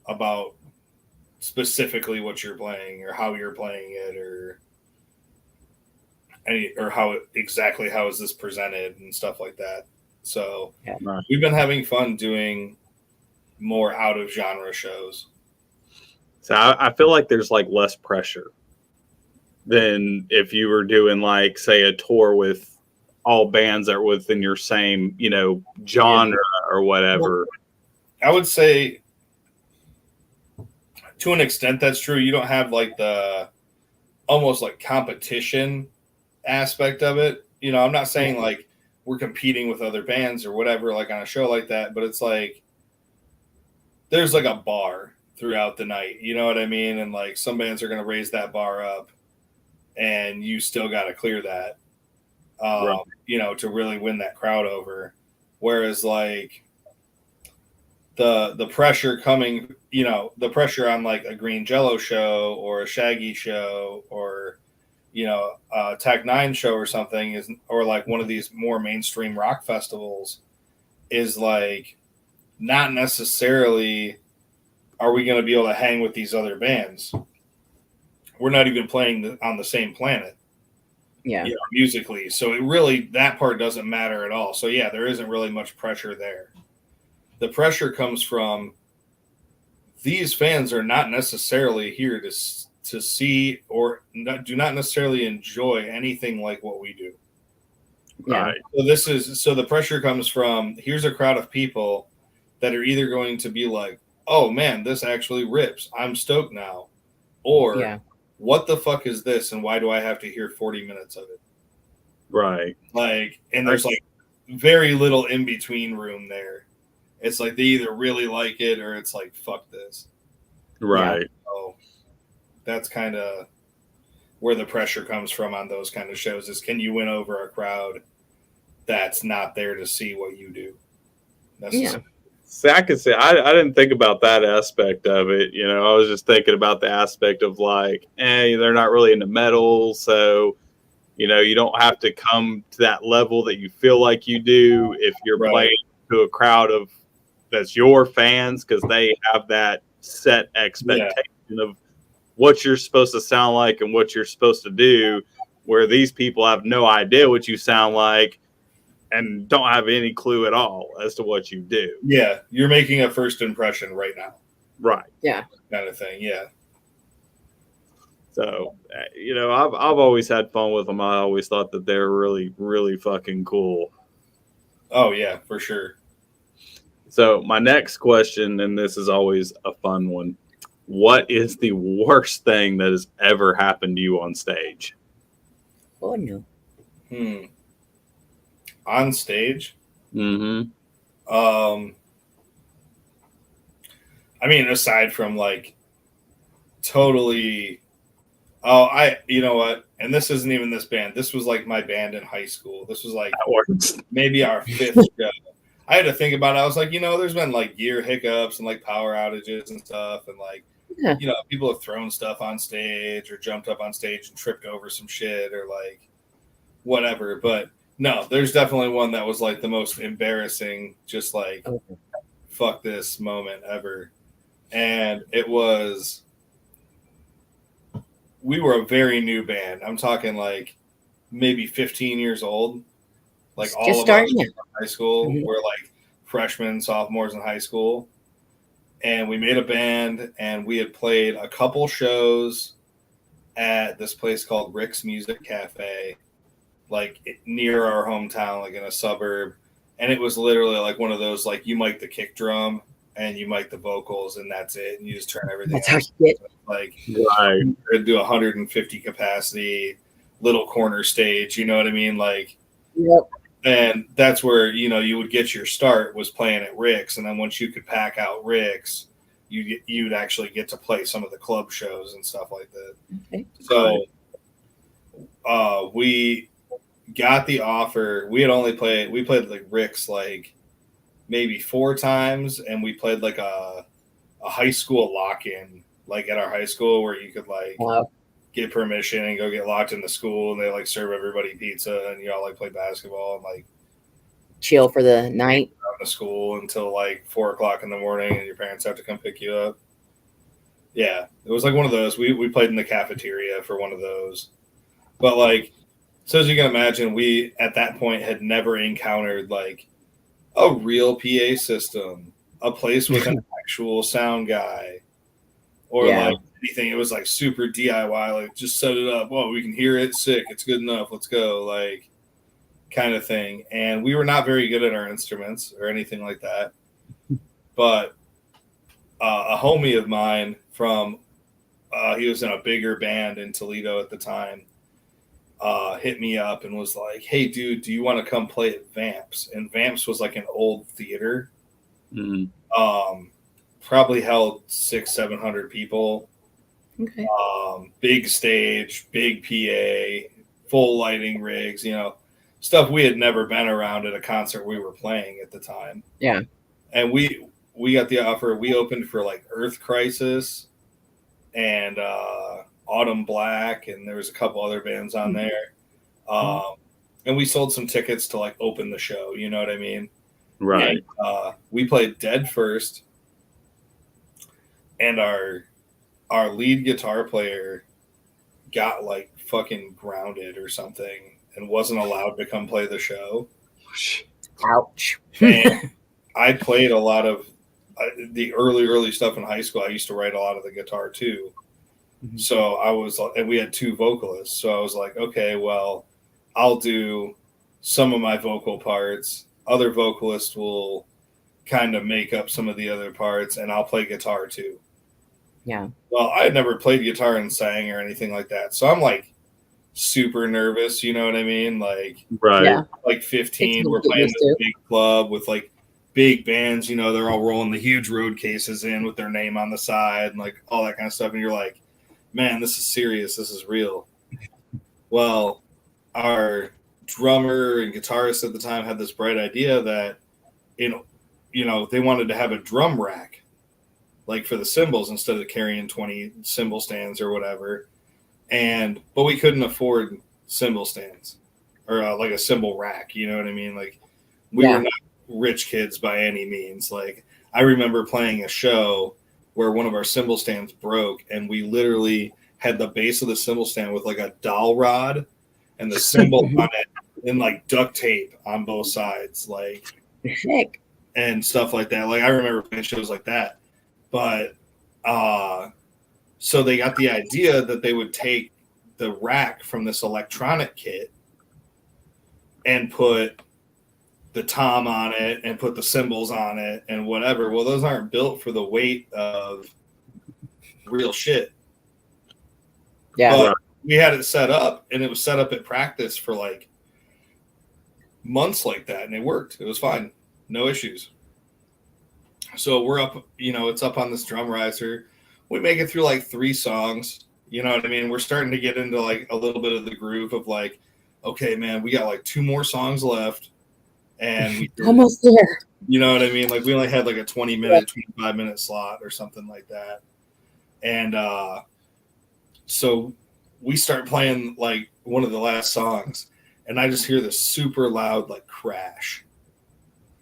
D: about specifically what you're playing or how you're playing it or how is this presented and stuff like that. So we've been having fun doing more out of genre shows.
B: So I feel like there's like less pressure than if you were doing like, say, a tour with all bands that are within your same, genre or whatever.
D: I would say to an extent that's true. You don't have like the almost like competition aspect of it. I'm not saying like we're competing with other bands or whatever, like on a show like that, but it's like there's like a bar throughout the night. You know what I mean? And like some bands are going to raise that bar up and you still got to clear that,
B: Right.
D: you know, to really win that crowd over. Whereas like the pressure coming, you know, the pressure on like a Green Jello show or a Shaggy show or, you know, a Tech Nine show or something is, or like one of these more mainstream rock festivals is like not necessarily are we going to be able to hang with these other bands. We're not even playing on the same planet.
C: Yeah.
D: You know, musically. So it really, that part doesn't matter at all. So yeah, there isn't really much pressure there. The pressure comes from these fans are not necessarily here to see or do not necessarily enjoy anything like what we do.
C: Yeah.
D: Right. So the pressure comes from here's a crowd of people that are either going to be like, oh man, this actually rips. I'm stoked now. Or what the fuck is this? And why do I have to hear 40 minutes of it?
B: Right.
D: Like, and there's like very little in between room there. It's like they either really like it or it's like, fuck this.
B: Right.
D: Yeah. So that's kind of where the pressure comes from on those kind of shows is can you win over a crowd that's not there to see what you do?
C: Yeah.
B: See, I can say I didn't think about that aspect of it. You know, I was just thinking about the aspect of like, they're not really into metal, so you know, you don't have to come to that level that you feel like you do if you're playing to a crowd of that's your fans because they have that set expectation of what you're supposed to sound like and what you're supposed to do, where these people have no idea what you sound like and don't have any clue at all as to what you do.
D: Yeah, you're making a first impression right now.
B: Right.
C: Yeah.
D: Kind of thing, yeah.
B: So, you know, I've always had fun with them. I always thought that they're really, really fucking cool.
D: Oh, yeah, for sure.
B: So my next question, and this is always a fun one. What is the worst thing that has ever happened to you on stage?
C: Oh, no.
D: On stage?
B: Mm-hmm.
D: I mean, aside from like totally, you know what? And this isn't even this band. This was like my band in high school. This was like maybe our 5th show. I had to think about it. I was like, you know, there's been like gear hiccups and like power outages and stuff. And like, you know, people have thrown stuff on stage or jumped up on stage and tripped over some shit or like whatever. But no, there's definitely one that was like the most embarrassing, just like, fuck this moment ever. And it was, we were a very new band. I'm talking like maybe 15 years old. Like all
C: just
D: of us
C: starting
D: in high school were like freshmen, sophomores in high school. And we made a band and we had played a couple shows at this place called Rick's Music Cafe, like near our hometown, like in a suburb. And it was literally like one of those, like you mic the kick drum and you mic the vocals and that's it. And you just turn everything
C: That's how you get.
D: Like, right. Do 150 capacity, little corner stage, you know what I mean? Like, and that's where, you know, you would get your start was playing at Rick's. And then once you could pack out Rick's, you'd actually get to play some of the club shows and stuff like that. Okay. So we got the offer. We played like Rick's like maybe 4 times. And we played like a high school lock-in, like at our high school where you could like get permission and go get locked in the school and they like serve everybody pizza and you all like play basketball and like
C: chill for the night
D: out of school until like 4:00 in the morning and your parents have to come pick you up. Yeah, it was like one of those. We played in the cafeteria for one of those. But like, so as you can imagine, we at that point had never encountered like a real PA system, a place with an actual sound guy, or like anything. It was like super DIY, like just set it up. Oh, we can hear it. Sick. It's good enough. Let's go. Like kind of thing. And we were not very good at our instruments or anything like that. But a homie of mine from, he was in a bigger band in Toledo at the time, hit me up and was like, hey, dude, do you want to come play at Vamps? And Vamps was like an old theater. Probably held 600-700 people.
C: Okay.
D: Big stage, big PA, full lighting rigs, stuff we had never been around at a concert we were playing at the time.
C: Yeah.
D: And we got the offer. We opened for like Earth Crisis and Autumn Black, and there was a couple other bands on there. And we sold some tickets to like open the show. You know what I mean?
B: Right.
D: And, we played Dead first, and our lead guitar player got like fucking grounded or something and wasn't allowed to come play the show.
C: Ouch.
D: And I played a lot of the early stuff in high school. I used to write a lot of the guitar too. Mm-hmm. So I was, and we had 2 vocalists. So I was like, okay, well, I'll do some of my vocal parts. Other vocalists will kind of make up some of the other parts, and I'll play guitar too.
C: Yeah.
D: Well, I had never played guitar and sang or anything like that. So I'm like super nervous. You know what I mean? Like,
B: right.
C: Yeah.
D: Like 15, we're playing this big club with like big bands, they're all rolling the huge road cases in with their name on the side and like all that kind of stuff. And you're like, man, this is serious. This is real. Well, our drummer and guitarist at the time had this bright idea that, they wanted to have a drum rack, like for the cymbals instead of carrying 20 cymbal stands or whatever. But we couldn't afford cymbal stands or like a cymbal rack. You know what I mean? Like we were not rich kids by any means. Like I remember playing a show where one of our cymbal stands broke, and we literally had the base of the cymbal stand with like a dowel rod and the cymbal on it and like duct tape on both sides, like
C: Heck.
D: And stuff like that. Like I remember playing shows like that. But so they got the idea that they would take the rack from this electronic kit and put the tom on it and put the cymbals on it and whatever. Well, those aren't built for the weight of real shit.
C: Yeah.
D: But we had it set up, and it was set up at practice for like months like that, and it worked. It was fine. No issues. So we're up, it's up on this drum riser. We make it through like 3 songs. You know what I mean? We're starting to get into like a little bit of the groove of like, okay, man, we got like 2 more songs left. And
C: almost there.
D: You know what I mean? Like we only had like a 20-minute, 25-minute slot or something like that. And so we start playing like one of the last songs, and I just hear this super loud like crash.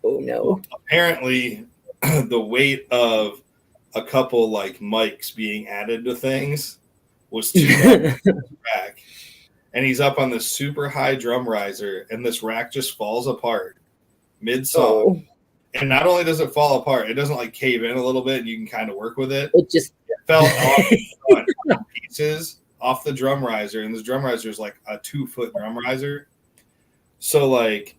C: Oh no.
D: Apparently the weight of a couple like mics being added to things was too much for the rack. And he's up on this super high drum riser, and this rack just falls apart mid-song. And not only does it fall apart, it doesn't like cave in a little bit and you can kind of work with it.
C: It
D: fell off in pieces off the drum riser, and this drum riser is like a 2-foot drum riser. So like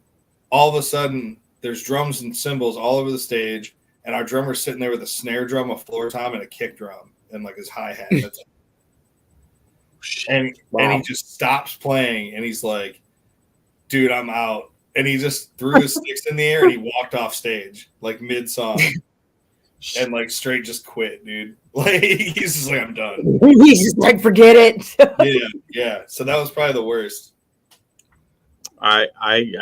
D: all of a sudden there's drums and cymbals all over the stage, and our drummer's sitting there with a snare drum, a floor tom, and a kick drum, and like his hi-hat. And he just stops playing, and he's like, dude, I'm out. And he just threw his sticks in the air, and he walked off stage like mid-song. And like straight just quit, dude. Like he's just like, I'm done.
C: He's just like, forget it.
D: Yeah. So that was probably the worst.
B: I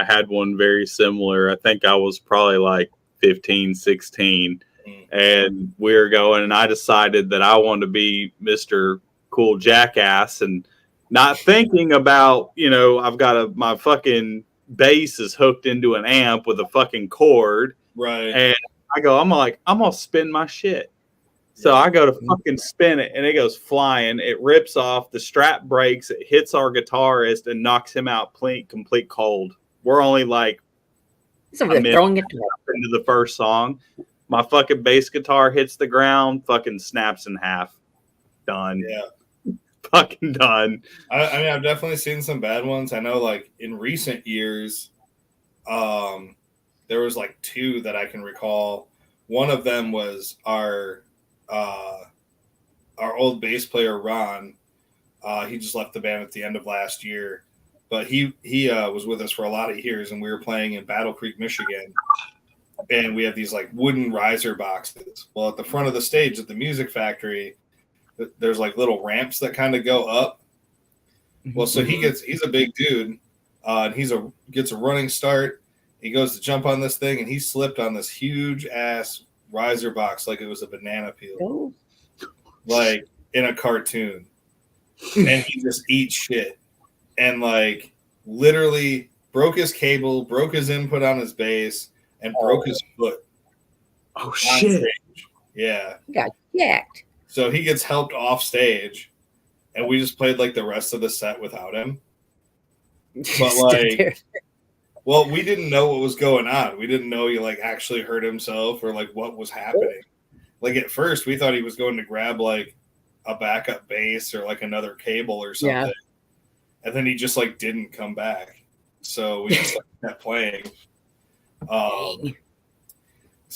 B: had one very similar. I think I was probably like 15, 16. And we were going, and I decided that I wanted to be Mr. Cool Jackass, and not thinking about, I've got my fucking bass is hooked into an amp with a fucking cord.
D: Right.
B: And I go, I'm going to spin my shit. So I go to fucking spin it, and it goes flying. It rips off. The strap breaks. It hits our guitarist and knocks him out complete cold. We're only like
C: throwing it
B: into the first song. My fucking bass guitar hits the ground, fucking snaps in half. Done.
D: Yeah.
B: Fucking done.
D: I mean, I've definitely seen some bad ones. I know, like, in recent years, there was like 2 that I can recall. One of them was our old bass player, Ron. He just left the band at the end of last year, but he was with us for a lot of years, and we were playing in Battle Creek, Michigan. And we have these like wooden riser boxes. Well, at the front of the stage at the Music Factory, there's like little ramps that kind of go up. Well, so he's a big dude, and gets a running start. He goes to jump on this thing, and he slipped on this huge ass riser box like it was a banana peel, like in a cartoon. And he just eats shit, and like literally broke his cable, broke his input on his bass, and broke his foot.
B: Oh shit!
D: Stage. Yeah,
C: He got jacked.
D: So he gets helped off stage, and we just played like the rest of the set without him. But like, well, we didn't know what was going on. We didn't know he like actually hurt himself or like what was happening. Like at first, we thought he was going to grab like a backup bass or like another cable or something, and then he just like didn't come back. So we just like, kept playing.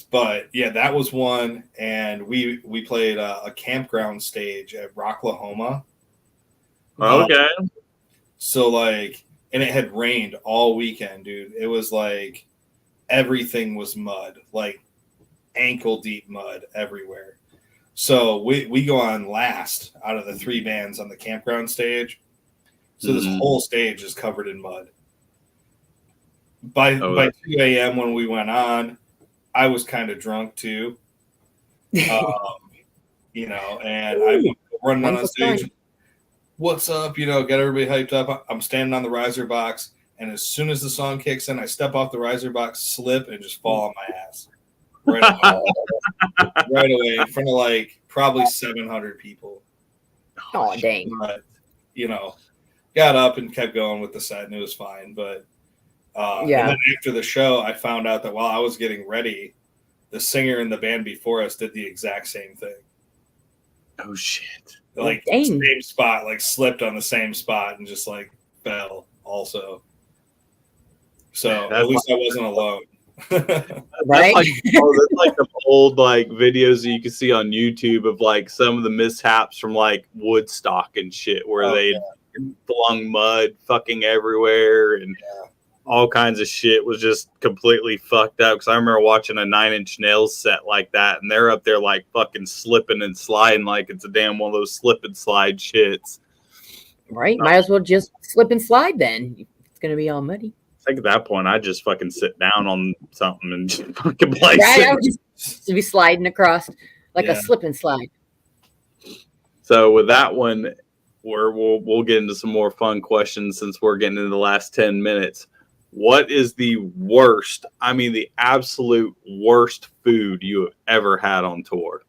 D: But yeah, that was one, and we played a campground stage at Rocklahoma.
B: Okay.
D: So like, and it had rained all weekend, dude. It was like everything was mud, like ankle deep mud everywhere. So we go on last out of the 3 bands on the campground stage. So this whole stage is covered in mud. By 2 a.m. when we went on, I was kind of drunk too. You know, and I running on stage. What's up? You know, get everybody hyped up. I'm standing on the riser box, and as soon as the song kicks in, I step off the riser box, slip, and just fall on my ass. Right away in front of like probably 700 people.
C: Oh, dang.
D: But, you know, got up and kept going with the set, and it was fine. But and then after the show, I found out that while I was getting ready, the singer in the band before us did the exact same thing.
B: Oh shit!
D: Like same spot, like slipped on the same spot and just like fell also. So at least I wasn't alone.
C: Right?
B: That's like the old like videos that you can see on YouTube of like some of the mishaps from like Woodstock and shit where they flung mud fucking everywhere and all kinds of shit was just completely fucked up. Because I remember watching a 9 Inch Nails set like that, and they're up there like fucking slipping and sliding like it's a damn one of those slip and slide shits.
C: Right? Might as well just slip and slide then. It's gonna be all muddy.
B: I think at that point I just fucking sit down on something and just fucking play.
C: Right? I would just be sliding across like a slip and slide.
B: So with that one, we'll get into some more fun questions since we're getting into the last 10 minutes. What is the worst, I mean the absolute worst food you have ever had on tour?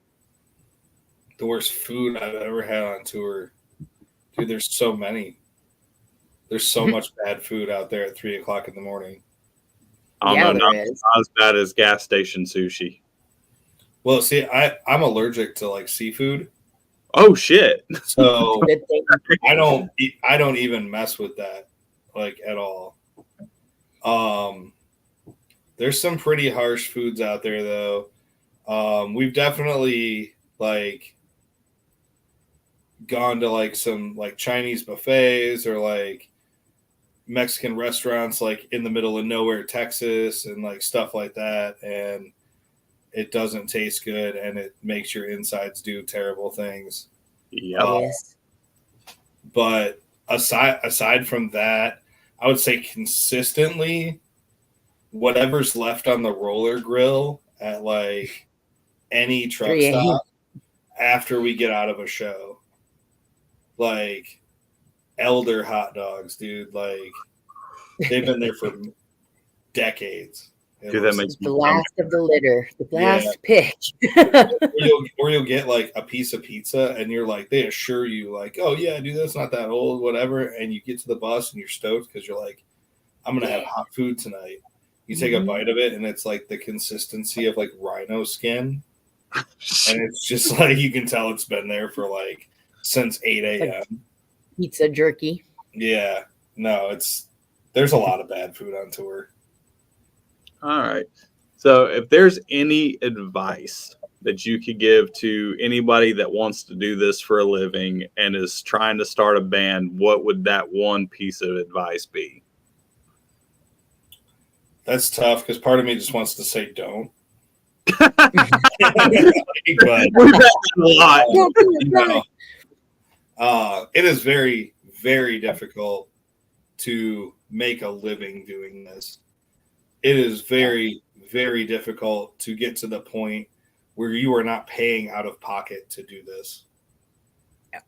D: The worst food I've ever had on tour? Dude, there's so many. There's so much bad food out there at 3 o'clock in the morning.
B: Not as bad as gas station sushi.
D: Well, see, I'm allergic to like seafood.
B: Oh shit!
D: So I don't even mess with that like at all. There's some pretty harsh foods out there though. We've definitely like gone to like some like Chinese buffets or like Mexican restaurants like in the middle of nowhere, Texas, and like stuff like that, and it doesn't taste good and it makes your insides do terrible things.
C: Yes.
D: But aside from that, I would say consistently whatever's left on the roller grill at like any truck stop after we get out of a show. Like Elder hot dogs, dude. Like they've been there for decades.
B: Dude, that makes
C: the last of the litter, the last pick.
D: or you'll get like a piece of pizza and you're like, they assure you like, oh yeah, dude, that's not that old, whatever. And you get to the bus and you're stoked because you're like, I'm going to have hot food tonight. You take a bite of it and it's like the consistency of like rhino skin. And it's just like, you can tell it's been there for like since 8 a.m.
C: Like pizza jerky.
D: Yeah. No, there's a lot of bad food on tour.
B: All right. So if there's any advice that you could give to anybody that wants to do this for a living and is trying to start a band, what would that one piece of advice be?
D: That's tough because part of me just wants to say don't. But
B: we've had that a lot.
D: you know, it is very, very difficult to make a living doing this. It is very, very difficult to get to the point where you are not paying out of pocket to do this,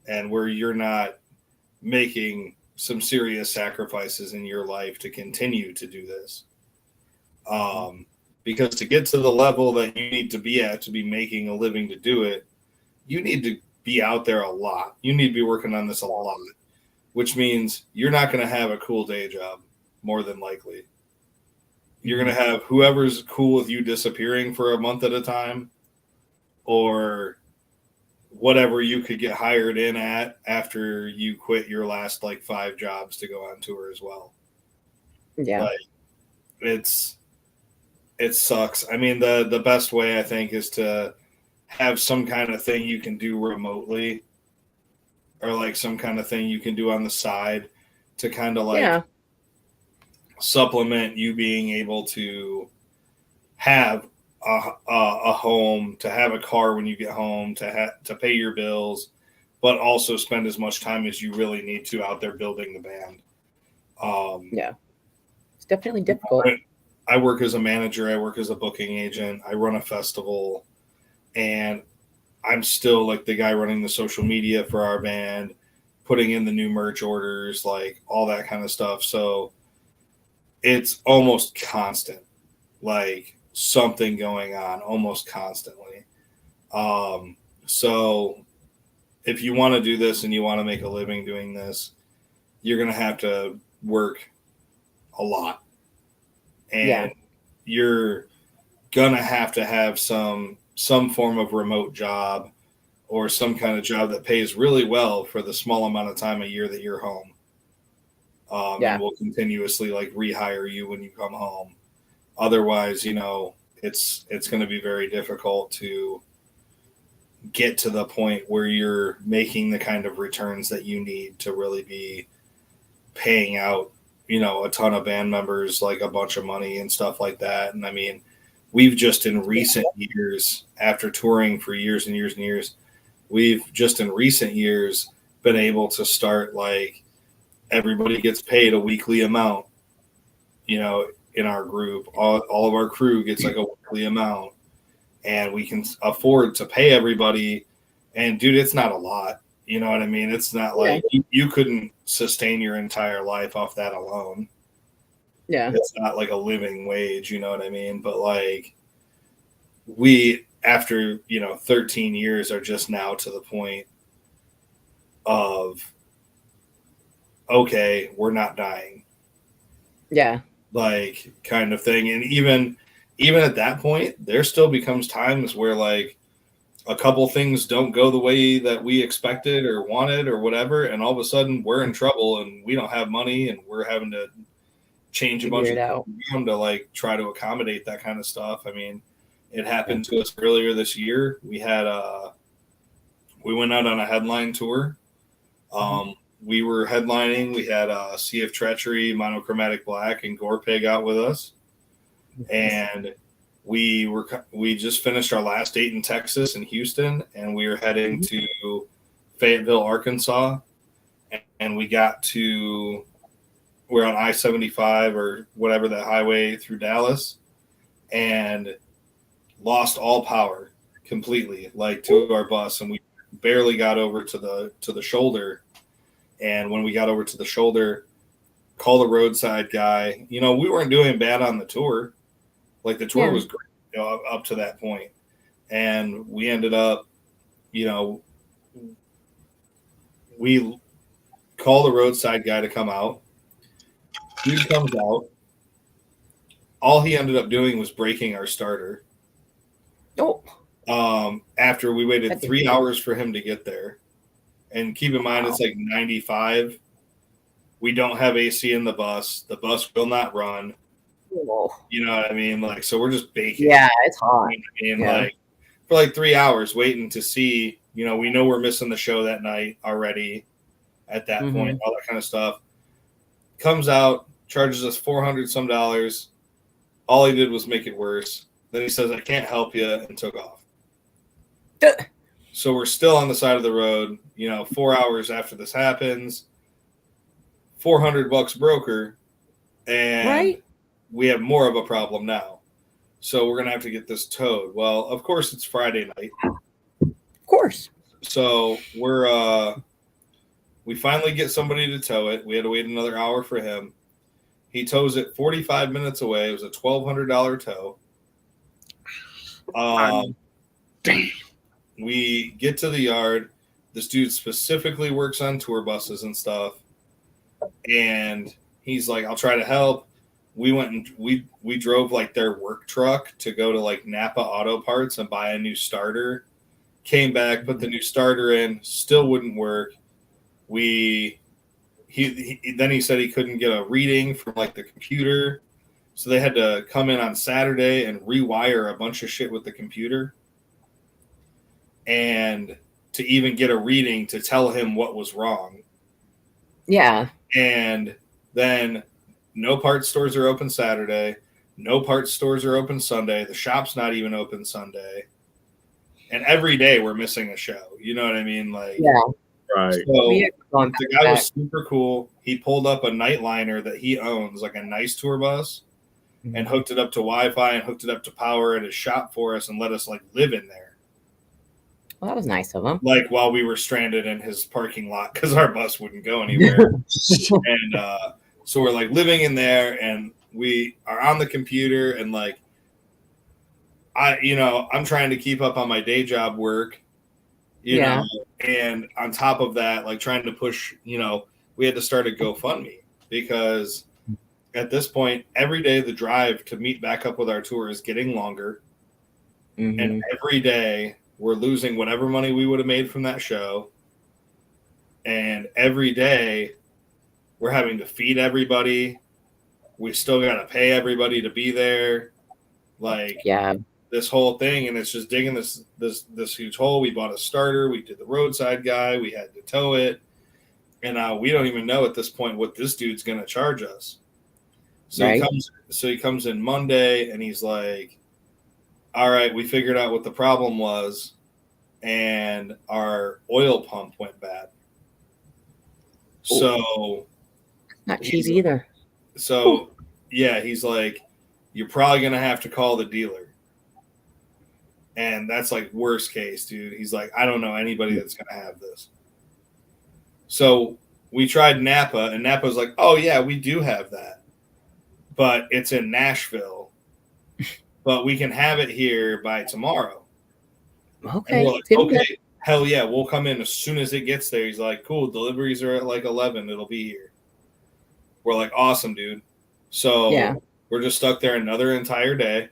D: and where you're not making some serious sacrifices in your life to continue to do this. Because to get to the level that you need to be at to be making a living to do it, you need to be out there a lot. You need to be working on this a lot, which means you're not going to have a cool day job, more than likely. You're going to have whoever's cool with you disappearing for a month at a time, or whatever you could get hired in at after you quit your last like 5 jobs to go on tour as well.
C: Yeah.
D: Like, it sucks. I mean, the best way I think is to have some kind of thing you can do remotely, or like some kind of thing you can do on the side to kind of like supplement you being able to have a home, to have a car when you get home, to pay your bills, but also spend as much time as you really need to out there building the band.
C: It's definitely difficult.
D: I work as a manager. I work as a booking agent. I run a festival, and I'm still like the guy running the social media for our band, putting in the new merch orders, like all that kind of stuff. So it's almost constant, like something going on almost constantly. So if you want to do this and you want to make a living doing this, you're going to have to work a lot. And you're going to have some form of remote job or some kind of job that pays really well for the small amount of time a year that you're home. And will continuously like rehire you when you come home. Otherwise, you know, it's going to be very difficult to get to the point where you're making the kind of returns that you need to really be paying out, you know, a ton of band members like a bunch of money and stuff like that. And I mean, we've just in recent years, after touring for years and years and years, we've just in recent years been able to start like everybody gets paid a weekly amount, you know, in our group. All of our crew gets like a weekly amount, and we can afford to pay everybody. And dude, it's not a lot. You know what I mean? It's not like you couldn't sustain your entire life off that alone.
C: Yeah.
D: It's not like a living wage, you know what I mean? But like we, after, you know, 13 years are just now to the point of, okay, we're not dying.
C: Yeah.
D: Like kind of thing. And even at that point, there still becomes times where like a couple things don't go the way that we expected or wanted or whatever, and all of a sudden we're in trouble and we don't have money and we're having to change a bunch of things around to like try to accommodate that kind of stuff. I mean, it happened to us earlier this year. We had we went out on a headline tour. We were headlining. We had Sea of Treachery, Monochromatic Black, and Gore Pig out with us, and we just finished our last date in Texas and Houston, and we were heading to Fayetteville, Arkansas, and we're on I-75 or whatever that highway through Dallas, and lost all power completely, like to our bus, and we barely got over to the shoulder. And when we got over to the shoulder, call the roadside guy. You know, we weren't doing bad on the tour. Like the tour was great, you know, up to that point. And we ended up, you know, we call the roadside guy to come out. Dude comes out. All he ended up doing was breaking our starter. After we waited 3 hours for him to get there. And keep in mind, it's like 95. We don't have AC in the bus. The bus will not run. You know what I mean? Like, so we're just baking.
C: Yeah, it's hot.
D: And like for like 3 hours waiting to see, you know, we know we're missing the show that night already at that point, all that kind of stuff. Comes out, charges us $400 some. All he did was make it worse. Then he says, I can't help you, and took off. So we're still on the side of the road, 4 hours after this happens, $400 broker, and we have more of a problem now. So we're going to have to get this towed. Well, of course, it's Friday night.
C: Of course.
D: So we finally get somebody to tow it. We had to wait another hour for him. He tows it 45 minutes away. It was a $1,200 tow.
B: Damn.
D: We get to the yard. This dude specifically works on tour buses and stuff. And he's like, I'll try to help. We went and we drove like their work truck to go to like Napa Auto Parts and buy a new starter. Came back, put the new starter in, still wouldn't work. Then he said he couldn't get a reading from like the computer. So they had to come in on Saturday and rewire a bunch of shit with the computer. And to even get a reading to tell him what was wrong.
C: Yeah.
D: And then no parts stores are open Saturday. No parts stores are open Sunday. The shop's not even open Sunday. And every day we're missing a show. You know what I mean? Like,
C: yeah.
B: Right.
D: So the guy was super cool. He pulled up a nightliner that he owns, like a nice tour bus, and hooked it up to Wi-Fi and hooked it up to power at his shop for us and let us like live in there.
C: Well, that was nice of him.
D: Like while we were stranded in his parking lot because our bus wouldn't go anywhere. And so we're like living in there and we are on the computer and like I'm trying to keep up on my day job work, you know, and on top of that, like trying to push, we had to start a GoFundMe because at this point, every day the drive to meet back up with our tour is getting longer. Mm-hmm. And every day we're losing whatever money we would have made from that show. And every day we're having to feed everybody. We still got to pay everybody to be there. Like, this whole thing. And it's just digging this huge hole. We bought a starter. We did the roadside guy. We had to tow it. And we don't even know at this point what this dude's going to charge us. So he comes in Monday and he's like, all right, we figured out what the problem was, and our oil pump went bad. So
C: not cheap either.
D: So he's like, you're probably gonna have to call the dealer. And that's like worst case, dude. He's like, I don't know anybody that's gonna have this. So we tried Napa, and Napa's like, oh yeah, we do have that. But it's in Nashville. But we can have it here by tomorrow.
C: Okay.
D: And we're like, okay, hell yeah, we'll come in as soon as it gets there. He's like, cool, deliveries are at like 11. It'll be here. We're like, awesome, dude. So we're just stuck there another entire day.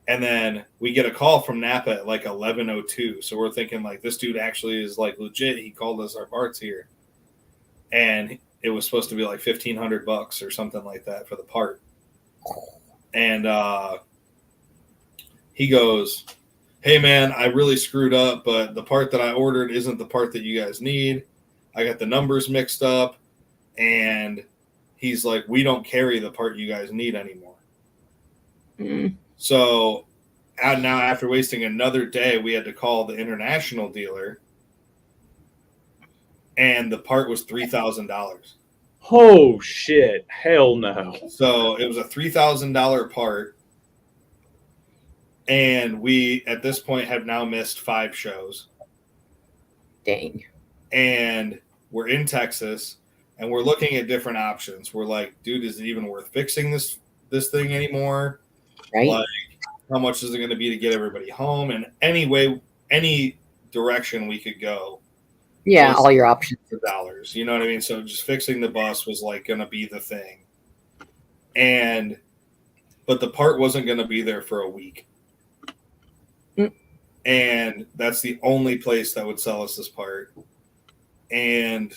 D: And then we get a call from Napa at like 11:02. So we're thinking like this dude actually is like legit. He called us our parts here. And it was supposed to be like $1,500 or something like that for the part. And he goes, hey man, I really screwed up, but the part that I ordered isn't the part that you guys need. I got the numbers mixed up. And he's like, we don't carry the part you guys need anymore. So now after wasting another day, we had to call the international dealer. And the part was $3,000.
B: Oh shit! Hell no!
D: So it was a $3,000 part, and we at this point have now missed 5 shows.
C: Dang!
D: And we're in Texas, and we're looking at different options. We're like, dude, is it even worth fixing this thing anymore?
C: Right?
D: Like, how much is it going to be to get everybody home? And any direction we could go.
C: Yeah, all your options.
D: For dollars, you know what I mean? So just fixing the bus was like going to be the thing. But the part wasn't going to be there for a week. And that's the only place that would sell us this part. And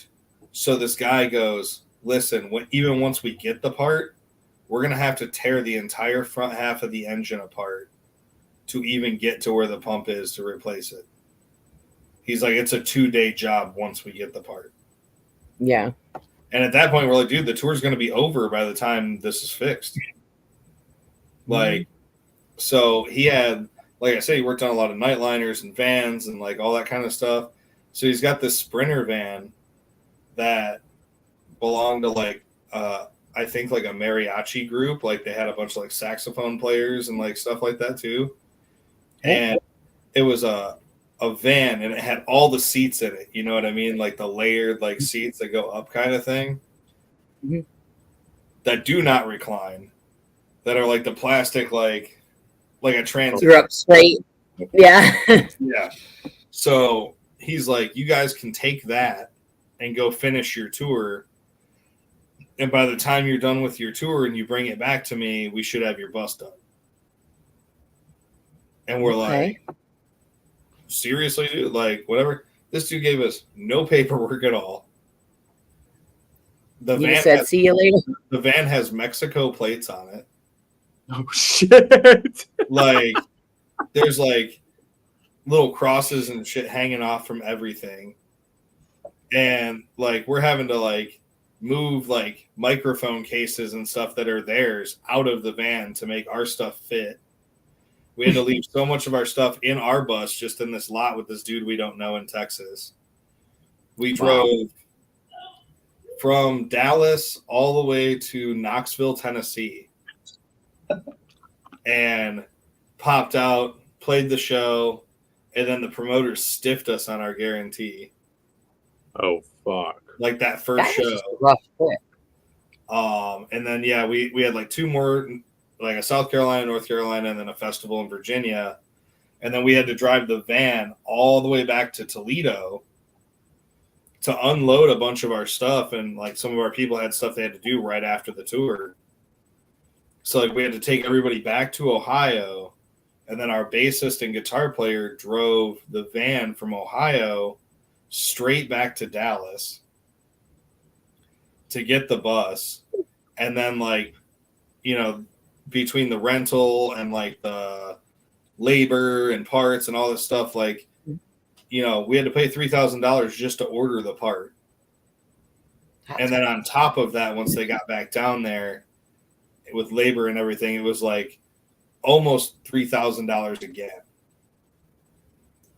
D: so this guy goes, listen, even once we get the part, we're going to have to tear the entire front half of the engine apart to even get to where the pump is to replace it. He's like, it's a 2-day job once we get the part.
C: Yeah.
D: And at that point, we're like, dude, the tour's going to be over by the time this is fixed. Like, So he had, like I said, he worked on a lot of nightliners and vans and like all that kind of stuff. So he's got this Sprinter van that belonged to like I think like a mariachi group. Like they had a bunch of like saxophone players and like stuff like that too. And it was a van and it had all the seats in it. You know what I mean? Like the layered like seats that go up kind of thing. Mm-hmm. That do not recline. That are like the plastic like a transit.
C: You're up straight. Yeah.
D: Yeah. So he's like, you guys can take that and go finish your tour. And by the time you're done with your tour and you bring it back to me, we should have your bus done. And we're like, seriously, dude? Like, whatever. This dude gave us no paperwork at all. The van said, see you later. The van has Mexico plates on it.
B: Oh, shit.
D: Like, there's like little crosses and shit hanging off from everything. And like, we're having to like move like microphone cases and stuff that are theirs out of the van to make our stuff fit. We had to leave so much of our stuff in our bus just in this lot with this dude we don't know in Texas. We drove from Dallas all the way to Knoxville, Tennessee, and popped out, played the show, and then the promoters stiffed us on our guarantee.
B: Oh, fuck.
D: Like that first show.
C: Rough trip.
D: And then, yeah, we had like two more, like a South Carolina, North Carolina, and then a festival in Virginia. And then we had to drive the van all the way back to Toledo to unload a bunch of our stuff. And like some of our people had stuff they had to do right after the tour. So like we had to take everybody back to Ohio. And then our bassist and guitar player drove the van from Ohio straight back to Dallas to get the bus. And then like, you know, between the rental and like the labor and parts and all this stuff, like, you know, we had to pay $3,000 just to order the part. And then on top of that, once they got back down there with labor and everything, it was like almost $3,000 again.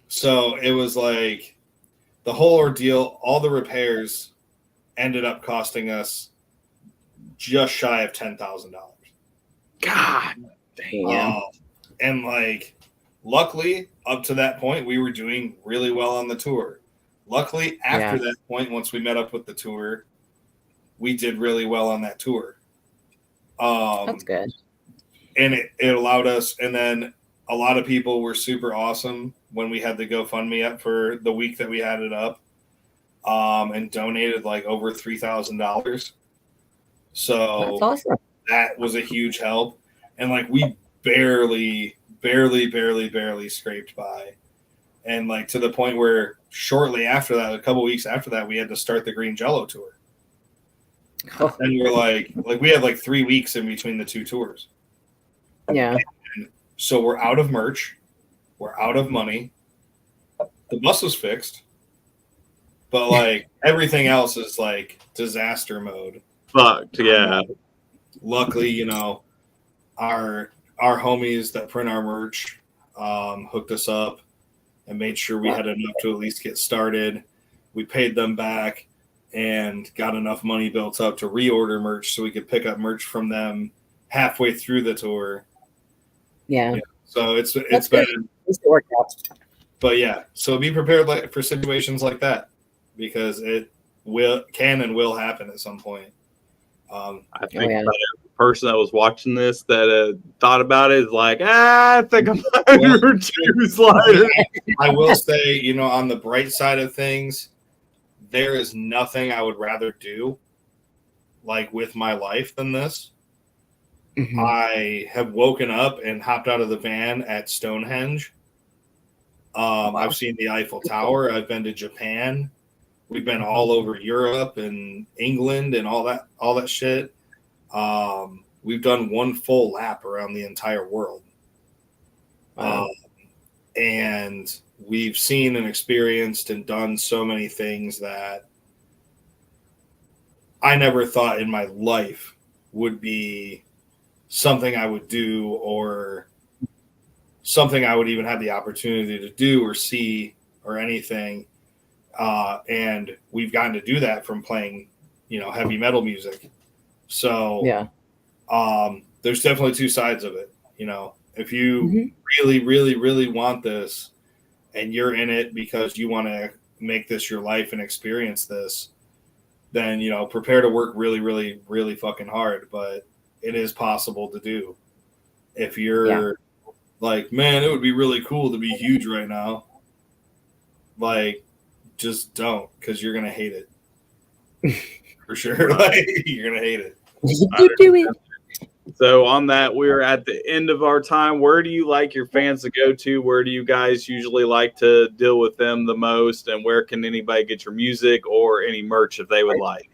D: So it was like the whole ordeal, all the repairs ended up costing us just shy of $10,000.
B: God damn.
D: And like, luckily, up to that point, we were doing really well on the tour. Luckily, after that point, once we met up with the tour, we did really well on that tour.
C: That's good.
D: And it allowed us, and then a lot of people were super awesome when we had the GoFundMe up for the week that we had it up, and donated like over $3,000. So
C: that's awesome.
D: That was a huge help. And like we barely scraped by. And like to the point where shortly after that, a couple weeks after that, we had to start the Green Jello tour. Oh. And we're like we had like 3 weeks in between the two tours.
C: Yeah.
D: And so we're out of merch. We're out of money. The bus was fixed. But like everything else is like disaster mode.
B: Fucked, yeah.
D: Luckily, you know, our homies that print our merch hooked us up and made sure we had enough to at least get started. We paid them back and got enough money built up to reorder merch so we could pick up merch from them halfway through the tour.
C: Yeah.
D: So it's been
C: it's worked out.
D: But yeah, so be prepared for situations like that because it can and will happen at some point.
B: I think about every person that was watching this that thought about it is like, I think I'm under two slider.
D: I will say, you know, on the bright side of things, there is nothing I would rather do like with my life than this. Mm-hmm. I have woken up and hopped out of the van at Stonehenge. I've seen the Eiffel Tower. I've been to Japan. We've been all over Europe and England and all that shit. We've done one full lap around the entire world. Wow. And we've seen and experienced and done so many things that I never thought in my life would be something I would do or something I would even have the opportunity to do or see or anything. And we've gotten to do that from playing, heavy metal music. So there's definitely two sides of it. If you really, really, really want this and you're in it because you want to make this your life and experience this, then, prepare to work really, really, really fucking hard. But it is possible to do. If you're like, man, it would be really cool to be huge right now. Like, just don't, because you're going to hate it. For sure. Like, you're going to hate it.
C: You do it.
B: So on that, we're at the end of our time. Where do you like your fans to go to? Where do you guys usually like to deal with them the most? And where can anybody get your music or any merch if they would like?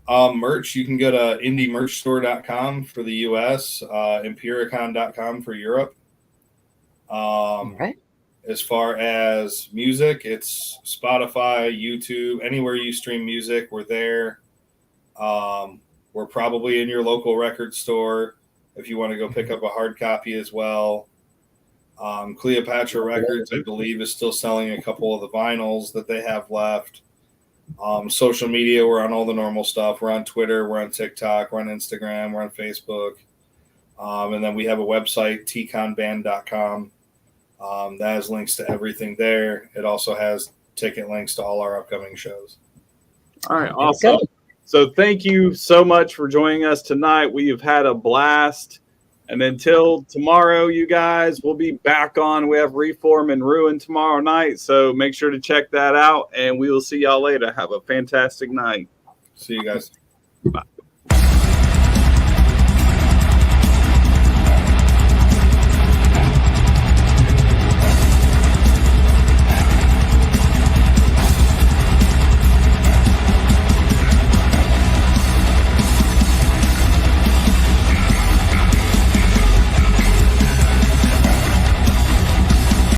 D: Merch, you can go to indiemerchstore.com for the US, empiricon.com for Europe. As far as music, it's Spotify, YouTube, anywhere you stream music, we're there. We're probably in your local record store if you want to go pick up a hard copy as well. Cleopatra Records, I believe, is still selling a couple of the vinyls that they have left. Social media, we're on all the normal stuff. We're on Twitter, we're on TikTok, we're on Instagram, we're on Facebook. And then we have a website, tconband.com. That has links to everything there. It also has ticket links to all our upcoming shows.
B: All right, awesome. So thank you so much for joining us tonight. We have had a blast. And until tomorrow, you guys, we'll be back on. We have Reform and Ruin tomorrow night. So make sure to check that out. And we will see y'all later. Have a fantastic night.
D: See you guys.
B: Bye.